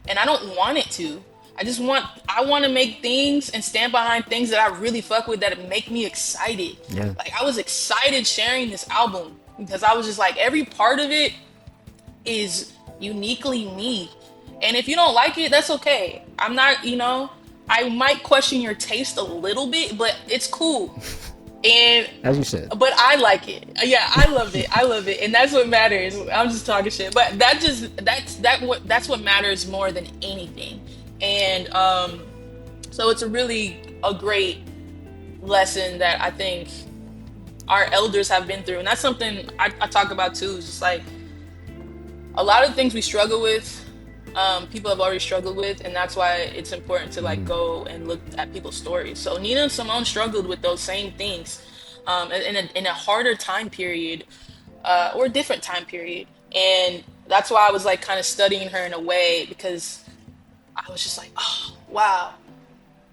And I don't want it to. I want to make things and stand behind things that I really fuck with, that make me excited. Yeah. Like, I was excited sharing this album because I was just like, every part of it is uniquely me. And if you don't like it, that's okay. I'm not, I might question your taste a little bit, but it's cool. And As you said. but I like it. Yeah, I love it. I love it, and that's what matters. I'm just talking shit, but that's what matters more than anything. And so it's a great lesson that I think our elders have been through, and that's something I talk about too. It's just like, a lot of things we struggle with, people have already struggled with, and that's why it's important to like go and look at people's stories. So Nina Simone struggled with those same things, in a harder time period, or a different time period, and that's why I was like kind of studying her in a way, because I was just like, oh wow,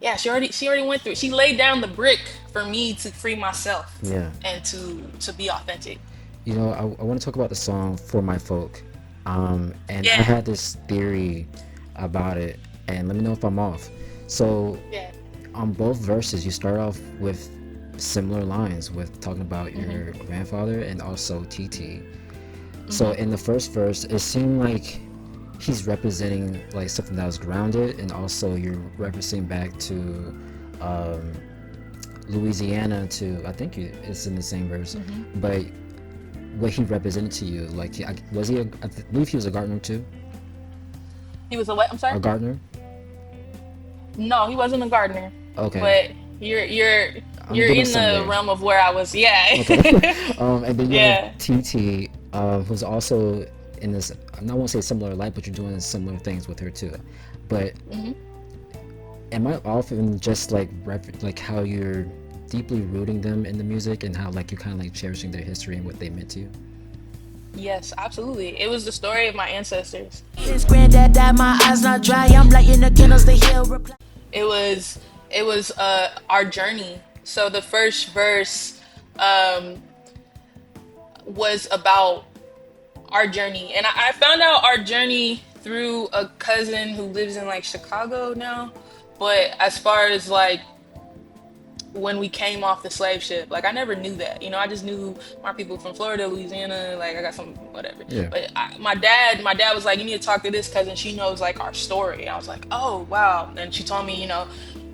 yeah, she already went through it. She laid down the brick for me to free myself, Yeah. and to be authentic. You know, I want to talk about the song "For My Folk," and I Yeah, had this theory about it, and let me know if I'm off. So, yeah. on both verses, you start off with similar lines, with talking about your grandfather and also TT. So, in the first verse, it seemed like he's representing like something that was grounded, and also you're referencing back to Louisiana. To I think it's in the same verse, but what he represented to you, like was he? I believe he was a gardener too. He was a what? I'm A sorry. gardener. No, he wasn't a gardener. Okay, But you're I'm you're getting in the somewhere. realm of where I was. Yeah. Okay, and then you have Yeah. TT, who's also in this. I don't want to say similar light, but you're doing similar things with her too. But am I off in just like like how you're deeply rooting them in the music, and how like you're kind of like cherishing their history and what they meant to you? Yes, absolutely. It was the story of my ancestors. Since granddad died, my eyes not dry. I'm lighting the candles, the hill reply. It was our journey. So the first verse um was about our journey, and I found out our journey through a cousin who lives in like Chicago now. But as far as like when we came off the slave ship, like I never knew that. I just knew my people from Florida, Louisiana. Like I got some whatever. Yeah. But my dad was like, you need to talk to this cousin. She knows like our story. I was like, oh wow. And she told me,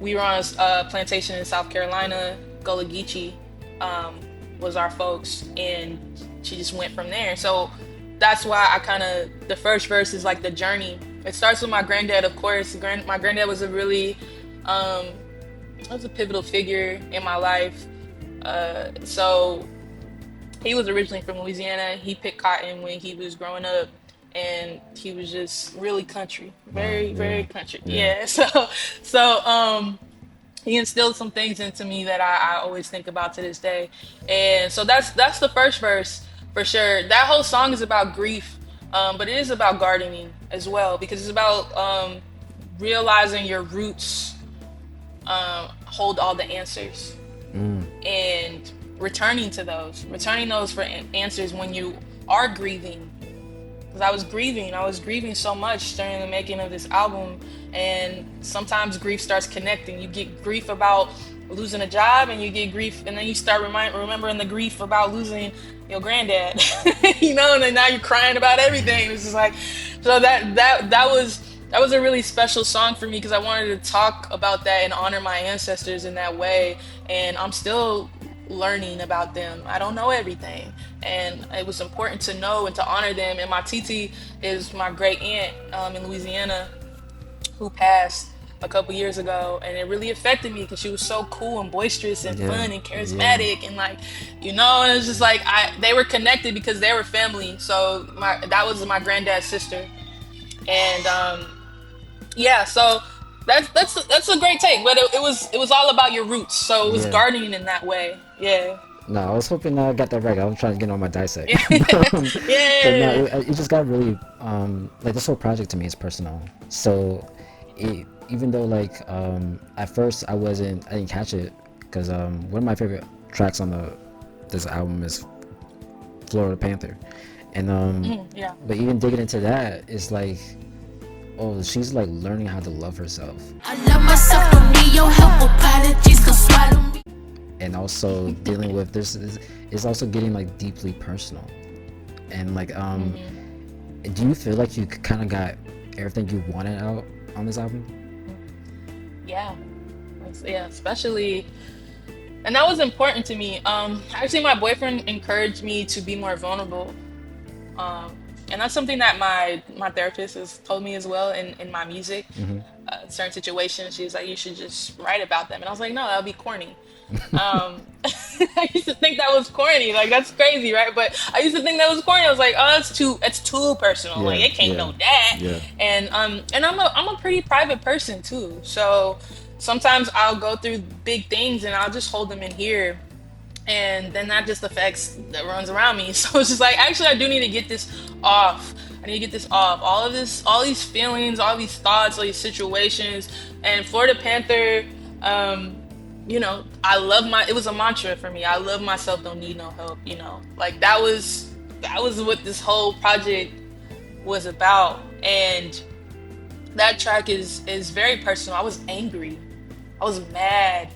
we were on a plantation in South Carolina. Gullah Geechee was our folks, and she just went from there. So that's why the first verse is like the journey. It starts with my granddad, of course. My granddad was a really was a pivotal figure in my life. So he was originally from Louisiana. He picked cotton when he was growing up, and he was just really country, very, very country. Yeah. So he instilled some things into me that I always think about to this day. And so that's the first verse for sure. That whole song is about grief, but it is about gardening as well, because it's about realizing your roots hold all the answers, and returning those for answers when you are grieving. Because I was grieving so much during the making of this album, and sometimes grief starts connecting. You get grief about losing a job, and you get grief, and then you start remembering the grief about losing your granddad, and then now you're crying about everything. It's just like, so that was a really special song for me, because I wanted to talk about that and honor my ancestors in that way. And I'm still learning about them. I don't know everything, and it was important to know and to honor them. And my TT is my great aunt in Louisiana, who passed a couple years ago, and it really affected me because she was so cool and boisterous and fun and charismatic, and like, and it was just like they were connected because they were family. So that was my granddad's sister, and yeah, so that's a great take, but it was all about your roots. So it was gardening in that way. Yeah. No, I was hoping I got that right. I was trying to get on my dissect. But no, Yeah. it just got really like this whole project to me is personal. So even though like at first I didn't catch it, because one of my favorite tracks on this album is Florida Panther, and Yeah. but even digging into that, it's like, oh, she's like learning how to love herself, I love myself, don't need your help. Apologies, come swallow me. and also dealing with this is also getting like deeply personal, and like do you feel like you kind of got everything you wanted out on this album? Yeah. Yeah, especially, and that was important to me. Actually, my boyfriend encouraged me to be more vulnerable. And that's something that my therapist has told me as well in my music. Certain situations, she's like, you should just write about them. And I was like, no, that would be corny. I used to think that was corny. Like, that's crazy, right? But I used to think that was corny. I was like, oh, it's too personal. Like, it can't know that. And I'm a pretty private person too. So sometimes I'll go through big things and I'll just hold them in here, and then that just affects that runs around me. So it's just like, actually, I do need to get this off. I need to get this off. All these feelings, all these thoughts, all these situations. And Florida Panther, it was a mantra for me. I love myself, don't need no help. Like that was what this whole project was about. And that track is very personal. I was angry. I was mad.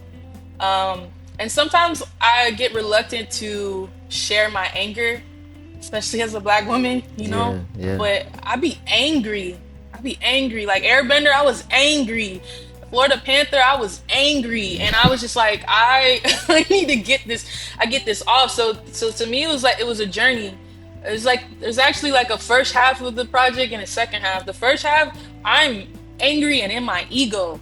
And sometimes I get reluctant to share my anger, especially as a black woman, But I be angry. Like Airbender, I was angry. Florida Panther, I was angry. And I was just like, I need to get this off. So to me, it was a journey. It was like, there's actually like a first half of the project and a second half. The first half, I'm angry and in my ego.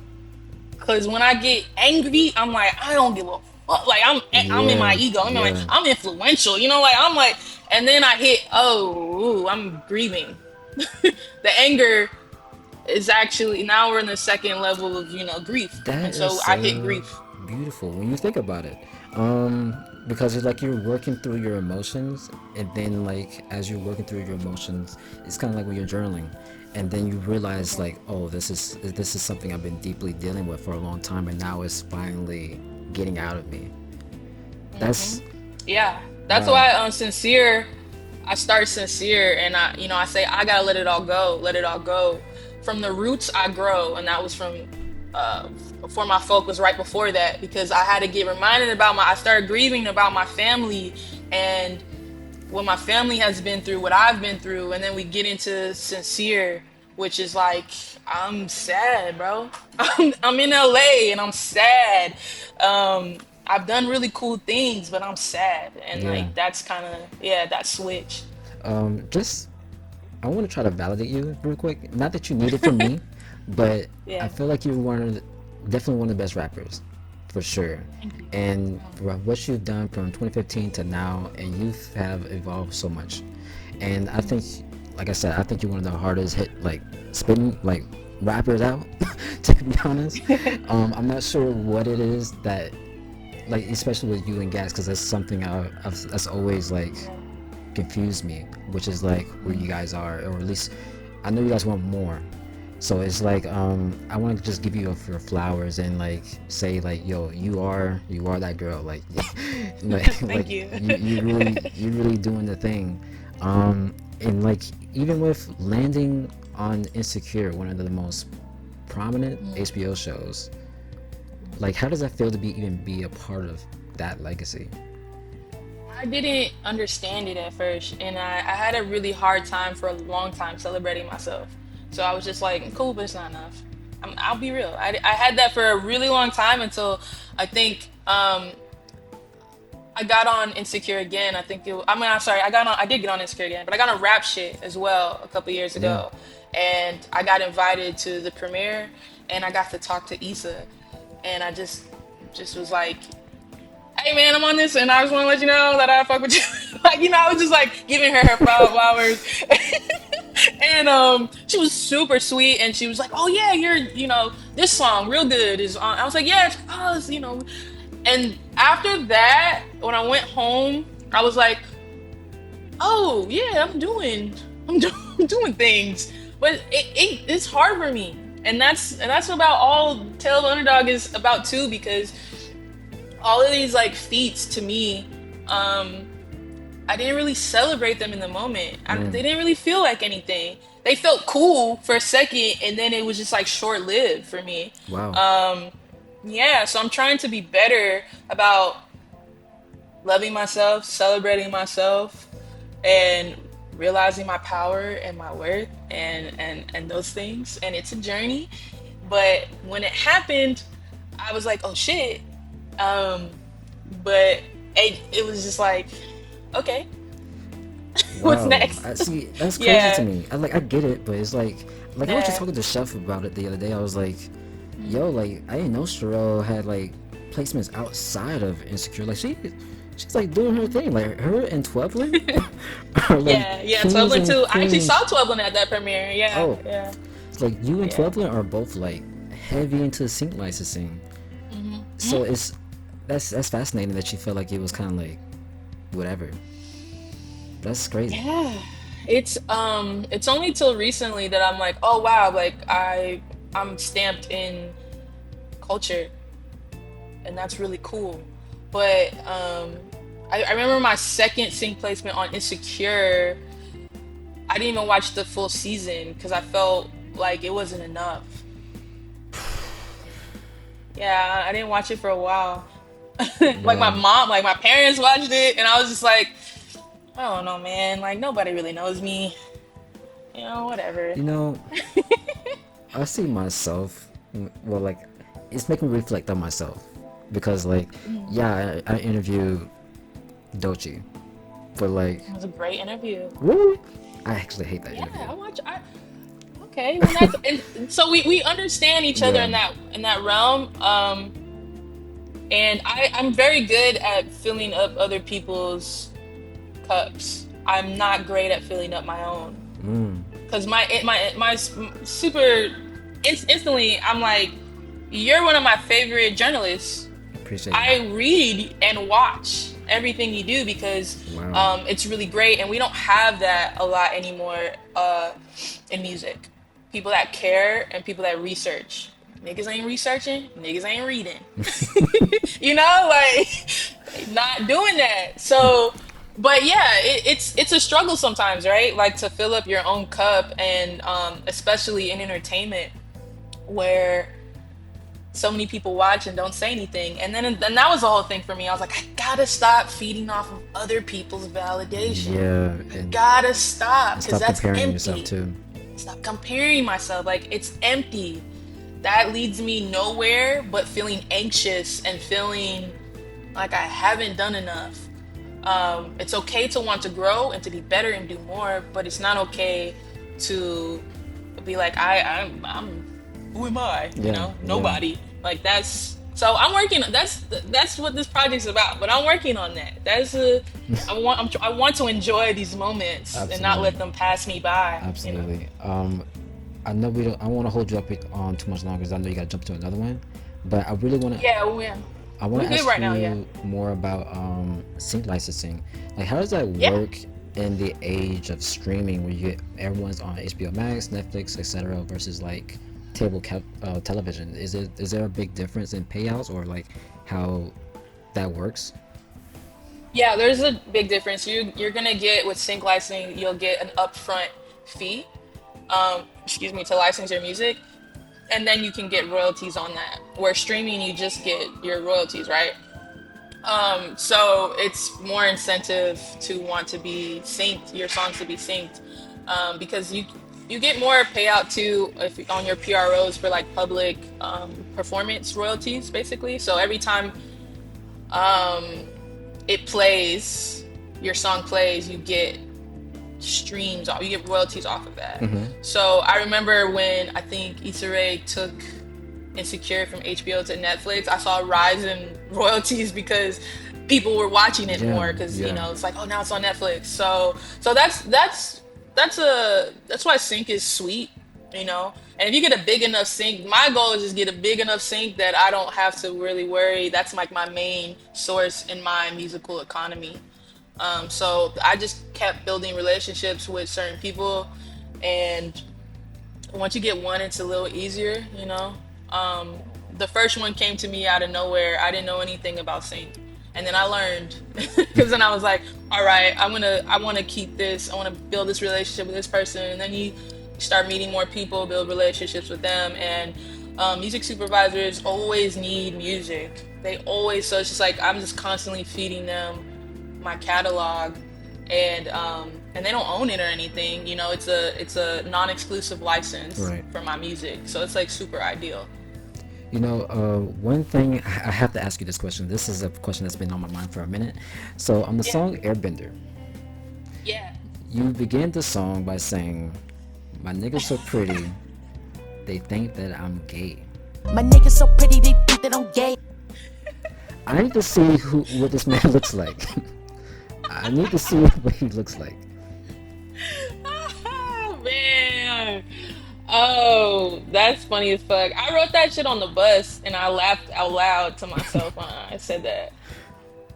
Cause when I get angry, I'm like, I don't give a fuck. Like I'm in my ego. I'm influential. I'm like, and then I hit, I'm grieving. The anger is actually, now we're in the second level of, grief. That And so is I hit grief. beautiful when you think about it, because it's like you're working through your emotions, and then like as you're working through your emotions, it's kind of like when you're journaling, and then you realize like, oh, this is something I've been deeply dealing with for a long time, and now it's finally getting out of me. That's Yeah. That's wow. why Sincere, I start sincere, and I say I gotta let it all go, let it all go. From the roots I grow, and that was from uh, before my folk was right before that, because I had to get reminded about I started grieving about my family and what my family has been through, what I've been through, and then we get into sincere, which is like I'm sad, bro. I'm in LA and I'm sad. I've done really cool things, but I'm sad, and Yeah. like that's kind of yeah, that switch. Just I want to try to validate you real quick. Not that you need it from me, but I Yeah. feel like you're definitely one of the best rappers, for sure. Thank you. And what you've done from 2015 to now, and you have evolved so much. And I think, like I said, I think you're one of the hardest hit like spitting like rappers out. To be honest, I'm not sure what it is that like, especially with you and Gas, because that's something that's always like Yeah. confused me, which is like where you guys are, or at least I know you guys want more. So it's like I want to just give you your flowers and like say like, yo, you are that girl, like like Thank you. you really doing the thing. And like even with landing on Insecure, one of the most prominent HBO shows, like how does that feel to even be a part of that legacy? I didn't understand it at first, and I had a really hard time for a long time celebrating myself. So I was just like, cool, but it's not enough. I'll be real. I had that for a really long time until I think I got on Insecure again. I'm sorry. I did get on Insecure again, but I got on Rap Shit as well a couple years Yeah. ago, and I got invited to the premiere, and I got to talk to Issa, and I just was like, hey man, I'm on this, and I just want to let you know that I fuck with you. Like, I was just like giving her flowers, and she was super sweet, and she was like, oh yeah, this song real good is on. I was like, yeah, and after that, when I went home, I was like, oh yeah, I'm doing things, but it's hard for me, and that's about all Tale of the Underdog is about too, because all of these like feats to me, I didn't really celebrate them in the moment. They didn't really feel like anything. They felt cool for a second, and then it was just like short lived for me. Wow. Yeah, so I'm trying to be better about loving myself, celebrating myself, and realizing my power and my worth and those things. And it's a journey, but when it happened, I was like, oh shit. Um, but it was just like, okay, what's Wow. I next? see. That's crazy to Yeah. me. I get it, but it's like I was just Yeah. talking to Chef about it the other day. I was like, yo, like I didn't know Cherele had like placements outside of Insecure. Like she's like doing her thing. Like her and Tweblen are like Yeah, kings 12 and too. I actually queens. saw 12 at that premiere. Yeah, Oh, yeah, it's like you and yeah. Tweblen are both like heavy into sync licensing. So that's fascinating that she felt like it was kind of like whatever. That's crazy. Yeah. It's only till recently that I'm like, oh wow, like I'm stamped in culture, and that's really cool. But I remember my second sync placement on Insecure. I didn't even watch the full season because I felt like it wasn't enough. Yeah, I didn't watch it for a while. Like my Wow. mom, like my parents watched it, and I was just like, I don't know, man. Like nobody really knows me. Whatever. You know, I see myself. Well, like it's making me reflect on myself because, like, yeah, I interviewed Dochi, but like, It was a great interview. really, I actually hate that Yeah, interview. okay, well that's and so we understand each other Yeah. in that realm. And I'm very good at filling up other people's cups. I'm not great at filling up my own. Because super instantly I'm like, you're one of my favorite journalists. Appreciate you. I read and watch everything you do because Wow. it's really great, and we don't have that a lot anymore in music. People that care and people that research. Niggas ain't researching, niggas ain't reading. Like not doing that. So But yeah, it's a struggle sometimes, right? Like to fill up your own cup, and especially in entertainment, where so many people watch and don't say anything. And then that was the whole thing for me. I was like, I gotta stop feeding off of other people's validation. Yeah, I gotta stop and because stop that's comparing yourself empty. too. Stop comparing myself. Like it's empty. That leads me nowhere but feeling anxious and feeling like I haven't done enough. It's okay to want to grow and to be better and do more, but it's not okay to be like I'm who am I? You Yeah, know, yeah, nobody. Like that's so I'm working. That's what this project's about. But I'm working on that. That's a I want to enjoy these moments and not let absolutely, them pass me by. You know. absolutely. I know we don't. I don't want to hold you up on too much longer because I know you got to jump to another one. But I really want to. Yeah, yeah. I want We to good ask right now. Yeah. you more about sync licensing. Like, how does that Yeah. work in the age of streaming, where you get everyone's on HBO Max, Netflix, etc., versus like television? Is there a big difference in payouts or like how that works? Yeah, there's a big difference. You're gonna get with sync licensing, you'll get an upfront fee, excuse me, to license your music, and then you can get royalties on that. Where streaming, you just get your royalties, right? So it's more incentive to want to be synced, your songs to be synced, because you get more payout too if on your PROs for like public performance royalties, basically. So every time it plays, your song plays, you get streams off, you get royalties off of that. So I remember when I think Issa Rae took Insecure from HBO to Netflix, I saw a rise in royalties because people were watching it Yeah, more because yeah, it's like, oh, now it's on Netflix. So that's why sync is sweet, you know. And if you get a big enough sync, my goal is just get a big enough sync that I don't have to really worry. That's like my main source in my musical economy. So I just kept building relationships with certain people, and once you get one, it's a little easier, you know. The first one came to me out of nowhere. I didn't know anything about sync, and then I learned because then I was like, all right, I want to keep this. I want to build this relationship with this person, and then you start meeting more people, build relationships with them, and music supervisors always need music. They always so it's just like I'm just constantly feeding them my catalog, and they don't own it or anything. You know, it's a non-exclusive license right. for my music, so it's like super ideal. One thing I have to ask you this question. This is a question that's been on my mind for a minute. So, on the Yeah, song Airbender, yeah. you began the song by saying, "My niggas so pretty, they think that I'm gay." My niggas so pretty, they think that I'm gay. I need to see what this man looks like. I need to see what he looks like. Man, oh, that's funny as fuck. I wrote that shit on the bus and I laughed out loud to myself when I said that.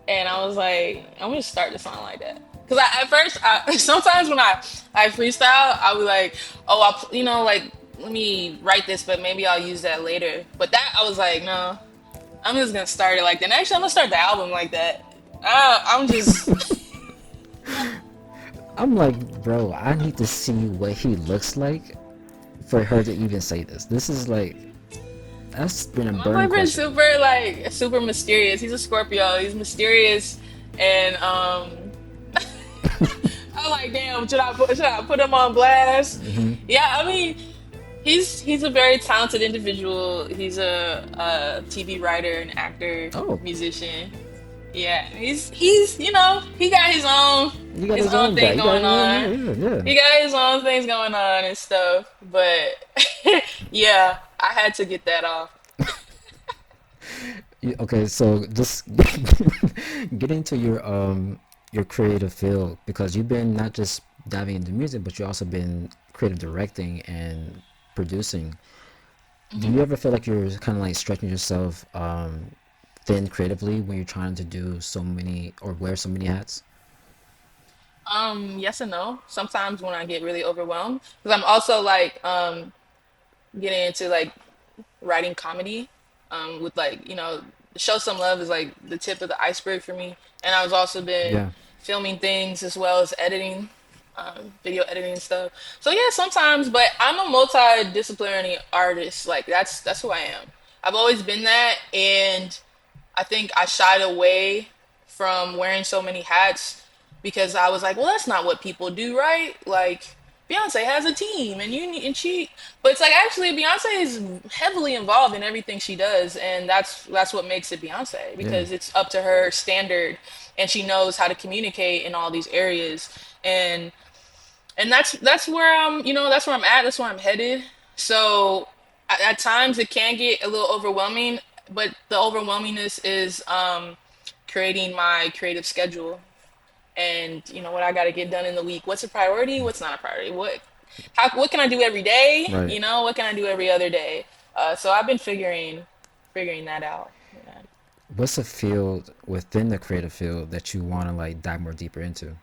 And I was like, I'm gonna start the song like that. Cause at first, sometimes when I freestyle, I'll be like, oh, like let me write this, but maybe I'll use that later. But that I was like, no, I'm just gonna start it like that. And actually, I'm gonna start the album like that. I'm just I'm like, bro, I need to see what he looks like for her to even say this. This is like, that's been a my burning boyfriend's question. super mysterious. He's a Scorpio. He's mysterious, and I'm like, damn, should I put him on blast? Yeah, I mean, he's a very talented individual. He's a TV writer and actor, Oh, musician. Yeah, he's he got you got his his own own guy. thing You got going yeah, on. yeah, yeah. He got his own things going on and stuff. But yeah, I had to get that off. Okay, so just get into your creative field because you've been not just diving into music, but you've also been creative directing and producing. Do you ever feel like you're kind of like stretching yourself thin creatively when you're trying to do so many or wear so many hats? Yes and no. Sometimes when I get really overwhelmed, because I'm also like getting into like writing comedy, with like show some love is like the tip of the iceberg for me. And I was also been Yeah. filming things as well as editing, video editing and stuff. So yeah, sometimes, but I'm a multidisciplinary artist. Like that's who I am. I've always been that, and I think I shied away from wearing so many hats because I was like, well, that's not what people do, right? Like Beyonce has a team, and but it's like actually Beyonce is heavily involved in everything she does, and that's what makes it Beyonce Yeah. because it's up to her standard, and she knows how to communicate in all these areas, and that's where that's where I'm at, that's where I'm headed. So at times it can get a little overwhelming, but the overwhelmingness is creating my creative schedule and what I got to get done in the week. What's a priority? What's not a priority? What can I do every day? Right. What can I do every other day? So I've been figuring that out. Yeah. What's a field within the creative field that you want to like dive more deeper into?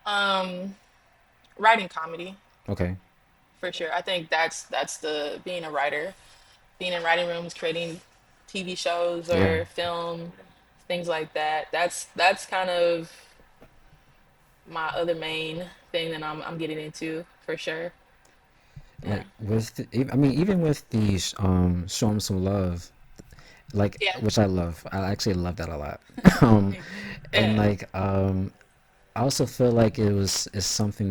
Um, Writing comedy Okay. for sure. I think that's the being a writer, being in writing rooms, creating TV shows Yeah. or film, things like that. That's kind of my other main thing that I'm getting into for sure. Yeah. Like I mean, even with these show 'em some love, like Yeah. which I love. I actually love that a lot. um, and Yeah. like I also feel like it's something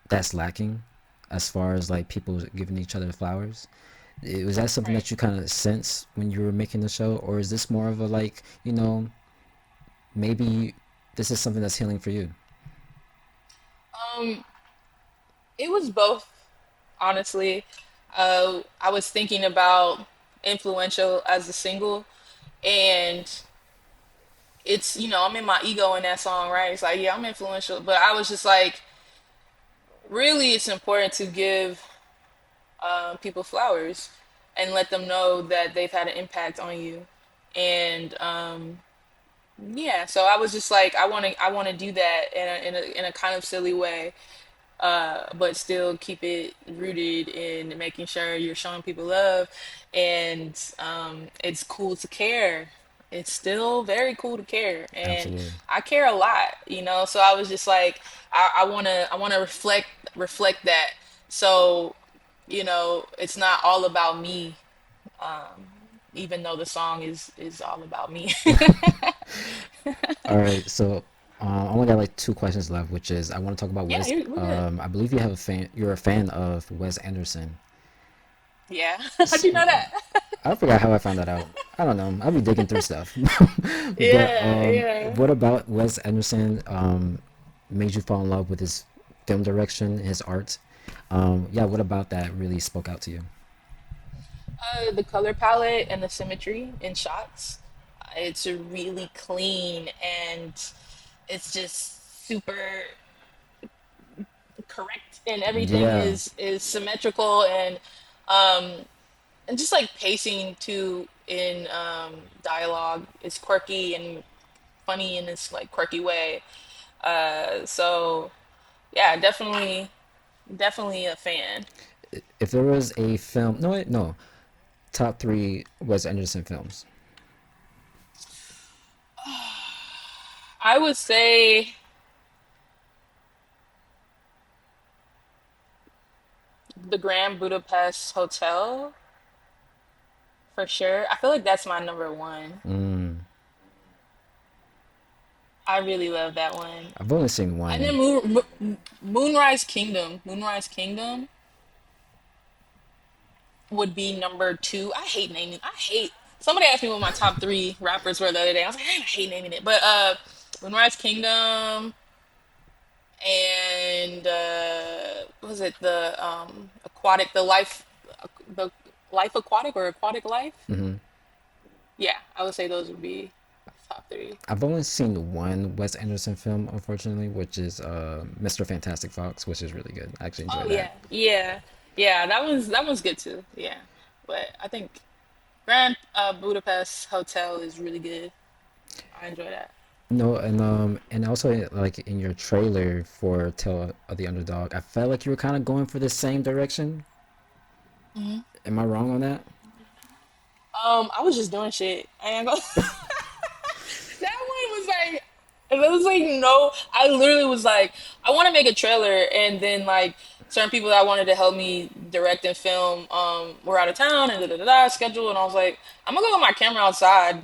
that's lacking as far as like people giving each other flowers. Was that something Right. that you kind of sense when you were making the show, or is this more of a like, maybe this is something that's healing for you? Um, it was both, honestly. I was thinking about influential as a single, and it's I'm in my ego in that song, right? It's like, yeah, I'm influential, but I was just like, really, it's important to give people flowers and let them know that they've had an impact on you, and yeah. So I was just like, I want to do that in a kind of silly way, but still keep it rooted in making sure you're showing people love, and it's cool to care. It's still very cool to care, and Absolutely. I care a lot. So I was just like, I wanna reflect that. So it's not all about me, even though the song is all about me. All right, so I only got like two questions left, which is I want to talk about Yeah, Wes. we're good. I believe you have a fan. You're a fan of Wes Anderson. Yeah, how'd you know that? I forgot how I found that out. I don't know. I'll be digging through stuff. But Yeah, yeah. what about Wes Anderson made you fall in love with his film direction, his art? Yeah, what about that really spoke out to you? The color palette and the symmetry in shots. It's really clean, and it's just super correct, and everything Yeah, is symmetrical, and just like pacing too in dialogue is quirky and funny in this like quirky way. So yeah, definitely a fan. if there was a film, no, wait, no, top three Wes Anderson films. I would say the Grand Budapest Hotel for sure. I feel like that's my number one. Mm, I really love that one. I've only seen And then one. Moonrise Kingdom. Moonrise Kingdom would be number two. I hate naming. I hate. Somebody asked me what my top three rappers were the other day. I was like, I hate naming it. But Moonrise Kingdom and what was it aquatic the life aquatic or aquatic life? Hmm. Yeah, I would say those would be top three. I've only seen one Wes Anderson film, unfortunately, which is Mr. Fantastic Fox, which is really good. I actually Oh enjoy that. yeah, yeah, yeah. That one's good too. Yeah, but I think Grand Budapest Hotel is really good. I enjoy that. No, and also like in your trailer for Tale of the Underdog, I felt like you were kind of going for the same direction. Am I wrong on that? I was just doing shit. I ain't gonna. That And it was like, no, I literally was like, I want to make a trailer, and then like certain people that wanted to help me direct and film were out of town and da da da da schedule, and I was like, I'm gonna go with my camera outside,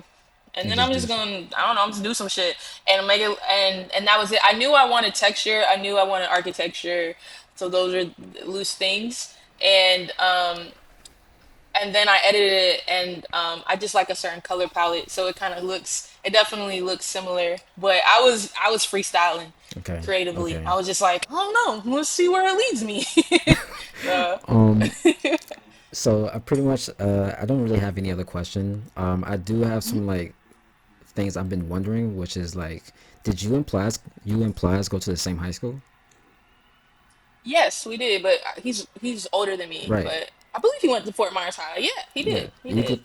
and And then just I'm do just shit. gonna, I don't know, I'm just do some shit and make it, and that was it. I knew I wanted texture, I knew I wanted architecture, so those are loose things, and then I edited it, and I just like a certain color palette, so it kind of looks, it definitely looks similar. But I was freestyling Okay. creatively. Okay. I was just like, oh no, let's see where it leads me. uh, So I pretty much I don't really have any other question. I do have some like things I've been wondering, which is like, did you and Plas go to the same high school? yes, we did, but he's older than me. Right. But I believe he went to Fort Myers High. Yeah, he Yeah. did. He You did. could.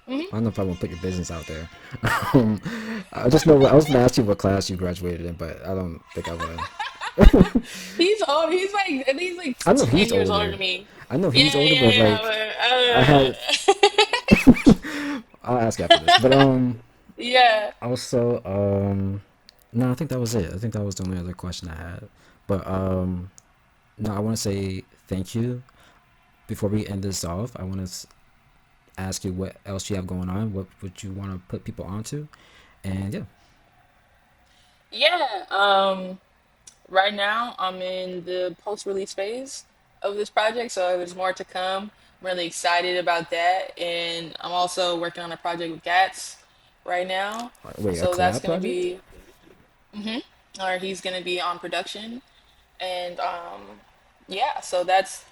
I don't know if I want to put your business out there. um, I just know I was gonna ask you what class you graduated in, but I don't think I want to. He's old. He's like I know he's 10 years older older. than me. I know he's Yeah, older, yeah, but yeah. like I had. I'll ask you after this. But Yeah. also no, I think that was it. I think that was the only other question I had. But no, I want to say thank you. Before we end this off, I want to ask you what else you have going on. What would you want to put people onto? And yeah, Yeah. Right now, I'm in the post-release phase of this project, so there's more to come. I'm really excited about that, and I'm also working on a project with Gats right now. wait, a So that's collab gonna project? be, or he's gonna be on production, and yeah, so that's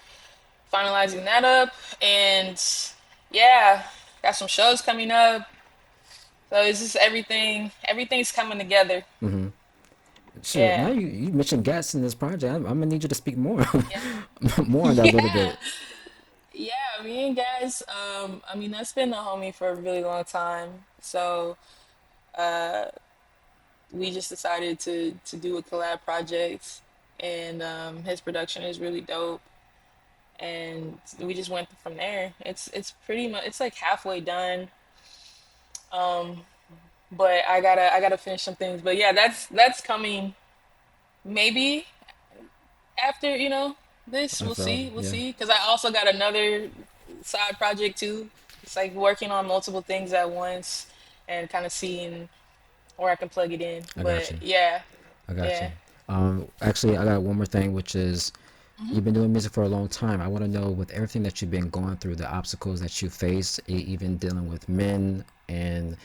finalizing that up, and yeah, got some shows coming up. So it's just everything's coming together. Shit, now Yeah. you mentioned gas in this project. I'm gonna need you to speak more, Yeah. more on that a little Yeah. bit. Yeah, me and guys, I mean, that's been a homie for a really long time. So we just decided to do a collab project, and his production is really dope. And we just went from there. It's pretty much, it's like halfway done. But I gotta finish some things. But yeah, that's coming maybe after, this. I We'll felt see. We'll yeah, see. Because I also got another side project too. It's like working on multiple things at once and kind of seeing where I can plug it in. I got But you. yeah, I got you. yeah. Actually, I got one more thing, which is you've been doing music for a long time. I want to know, with everything that you've been going through, the obstacles that you faced, even dealing with men and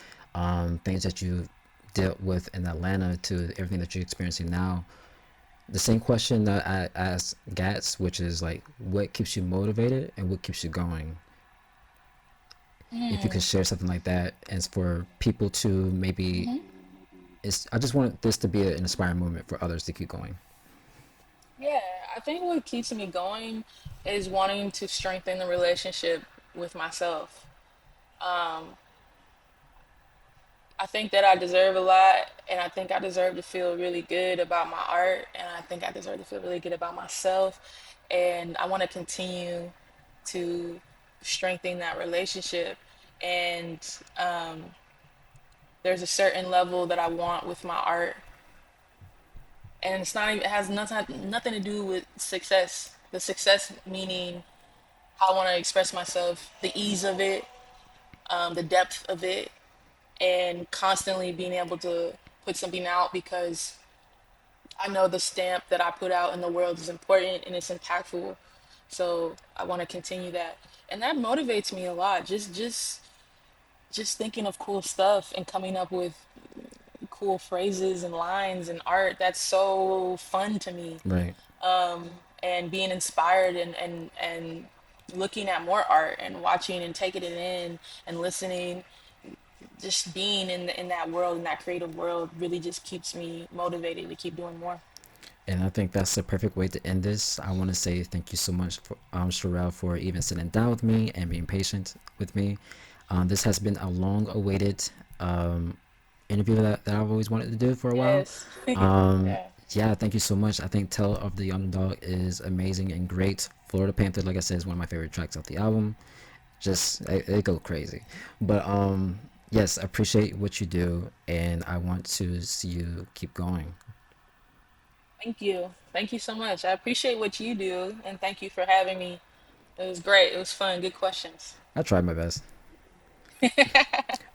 things that you dealt with in Atlanta, to everything that you're experiencing now. The same question that I asked Gats, which is like, what keeps you motivated and what keeps you going? If you could share something like that, and for people to maybe, I just want this to be an inspiring moment for others to keep going. Yeah, I think what keeps me going is wanting to strengthen the relationship with myself. I think that I deserve a lot, and I think I deserve to feel really good about my art, and I think I deserve to feel really good about myself, and I want to continue to strengthen that relationship. And there's a certain level that I want with my art, and it's not even, it has nothing to do with success. The success meaning how I want to express myself, the ease of it, the depth of it, and constantly being able to put something out because I know the stamp that I put out in the world is important and it's impactful. So I want to continue that, and that motivates me a lot. Just thinking of cool stuff and coming up with cool phrases and lines and art. That's so fun to me. Right. And being inspired and looking at more art and watching and taking it in and listening, just being in that world, in that creative world, really just keeps me motivated to keep doing more. And I think that's the perfect way to end this. I want to say thank you so much, for Cherele, for even sitting down with me and being patient with me. This has been a long-awaited interview that I've always wanted to do for a while. Yes. Um, Yeah. yeah, thank you so much. I think "Tell of the Underdog" is amazing and great. Florida Panther, like I said, is one of my favorite tracks off the album. Just it go crazy. But Yes, I appreciate what you do, and I want to see you keep going. Thank you. Thank you so much. I appreciate what you do, and thank you for having me. It was great. It was fun. Good questions. I tried my best.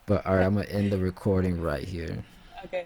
But all right, I'm gonna end the recording right here. Okay.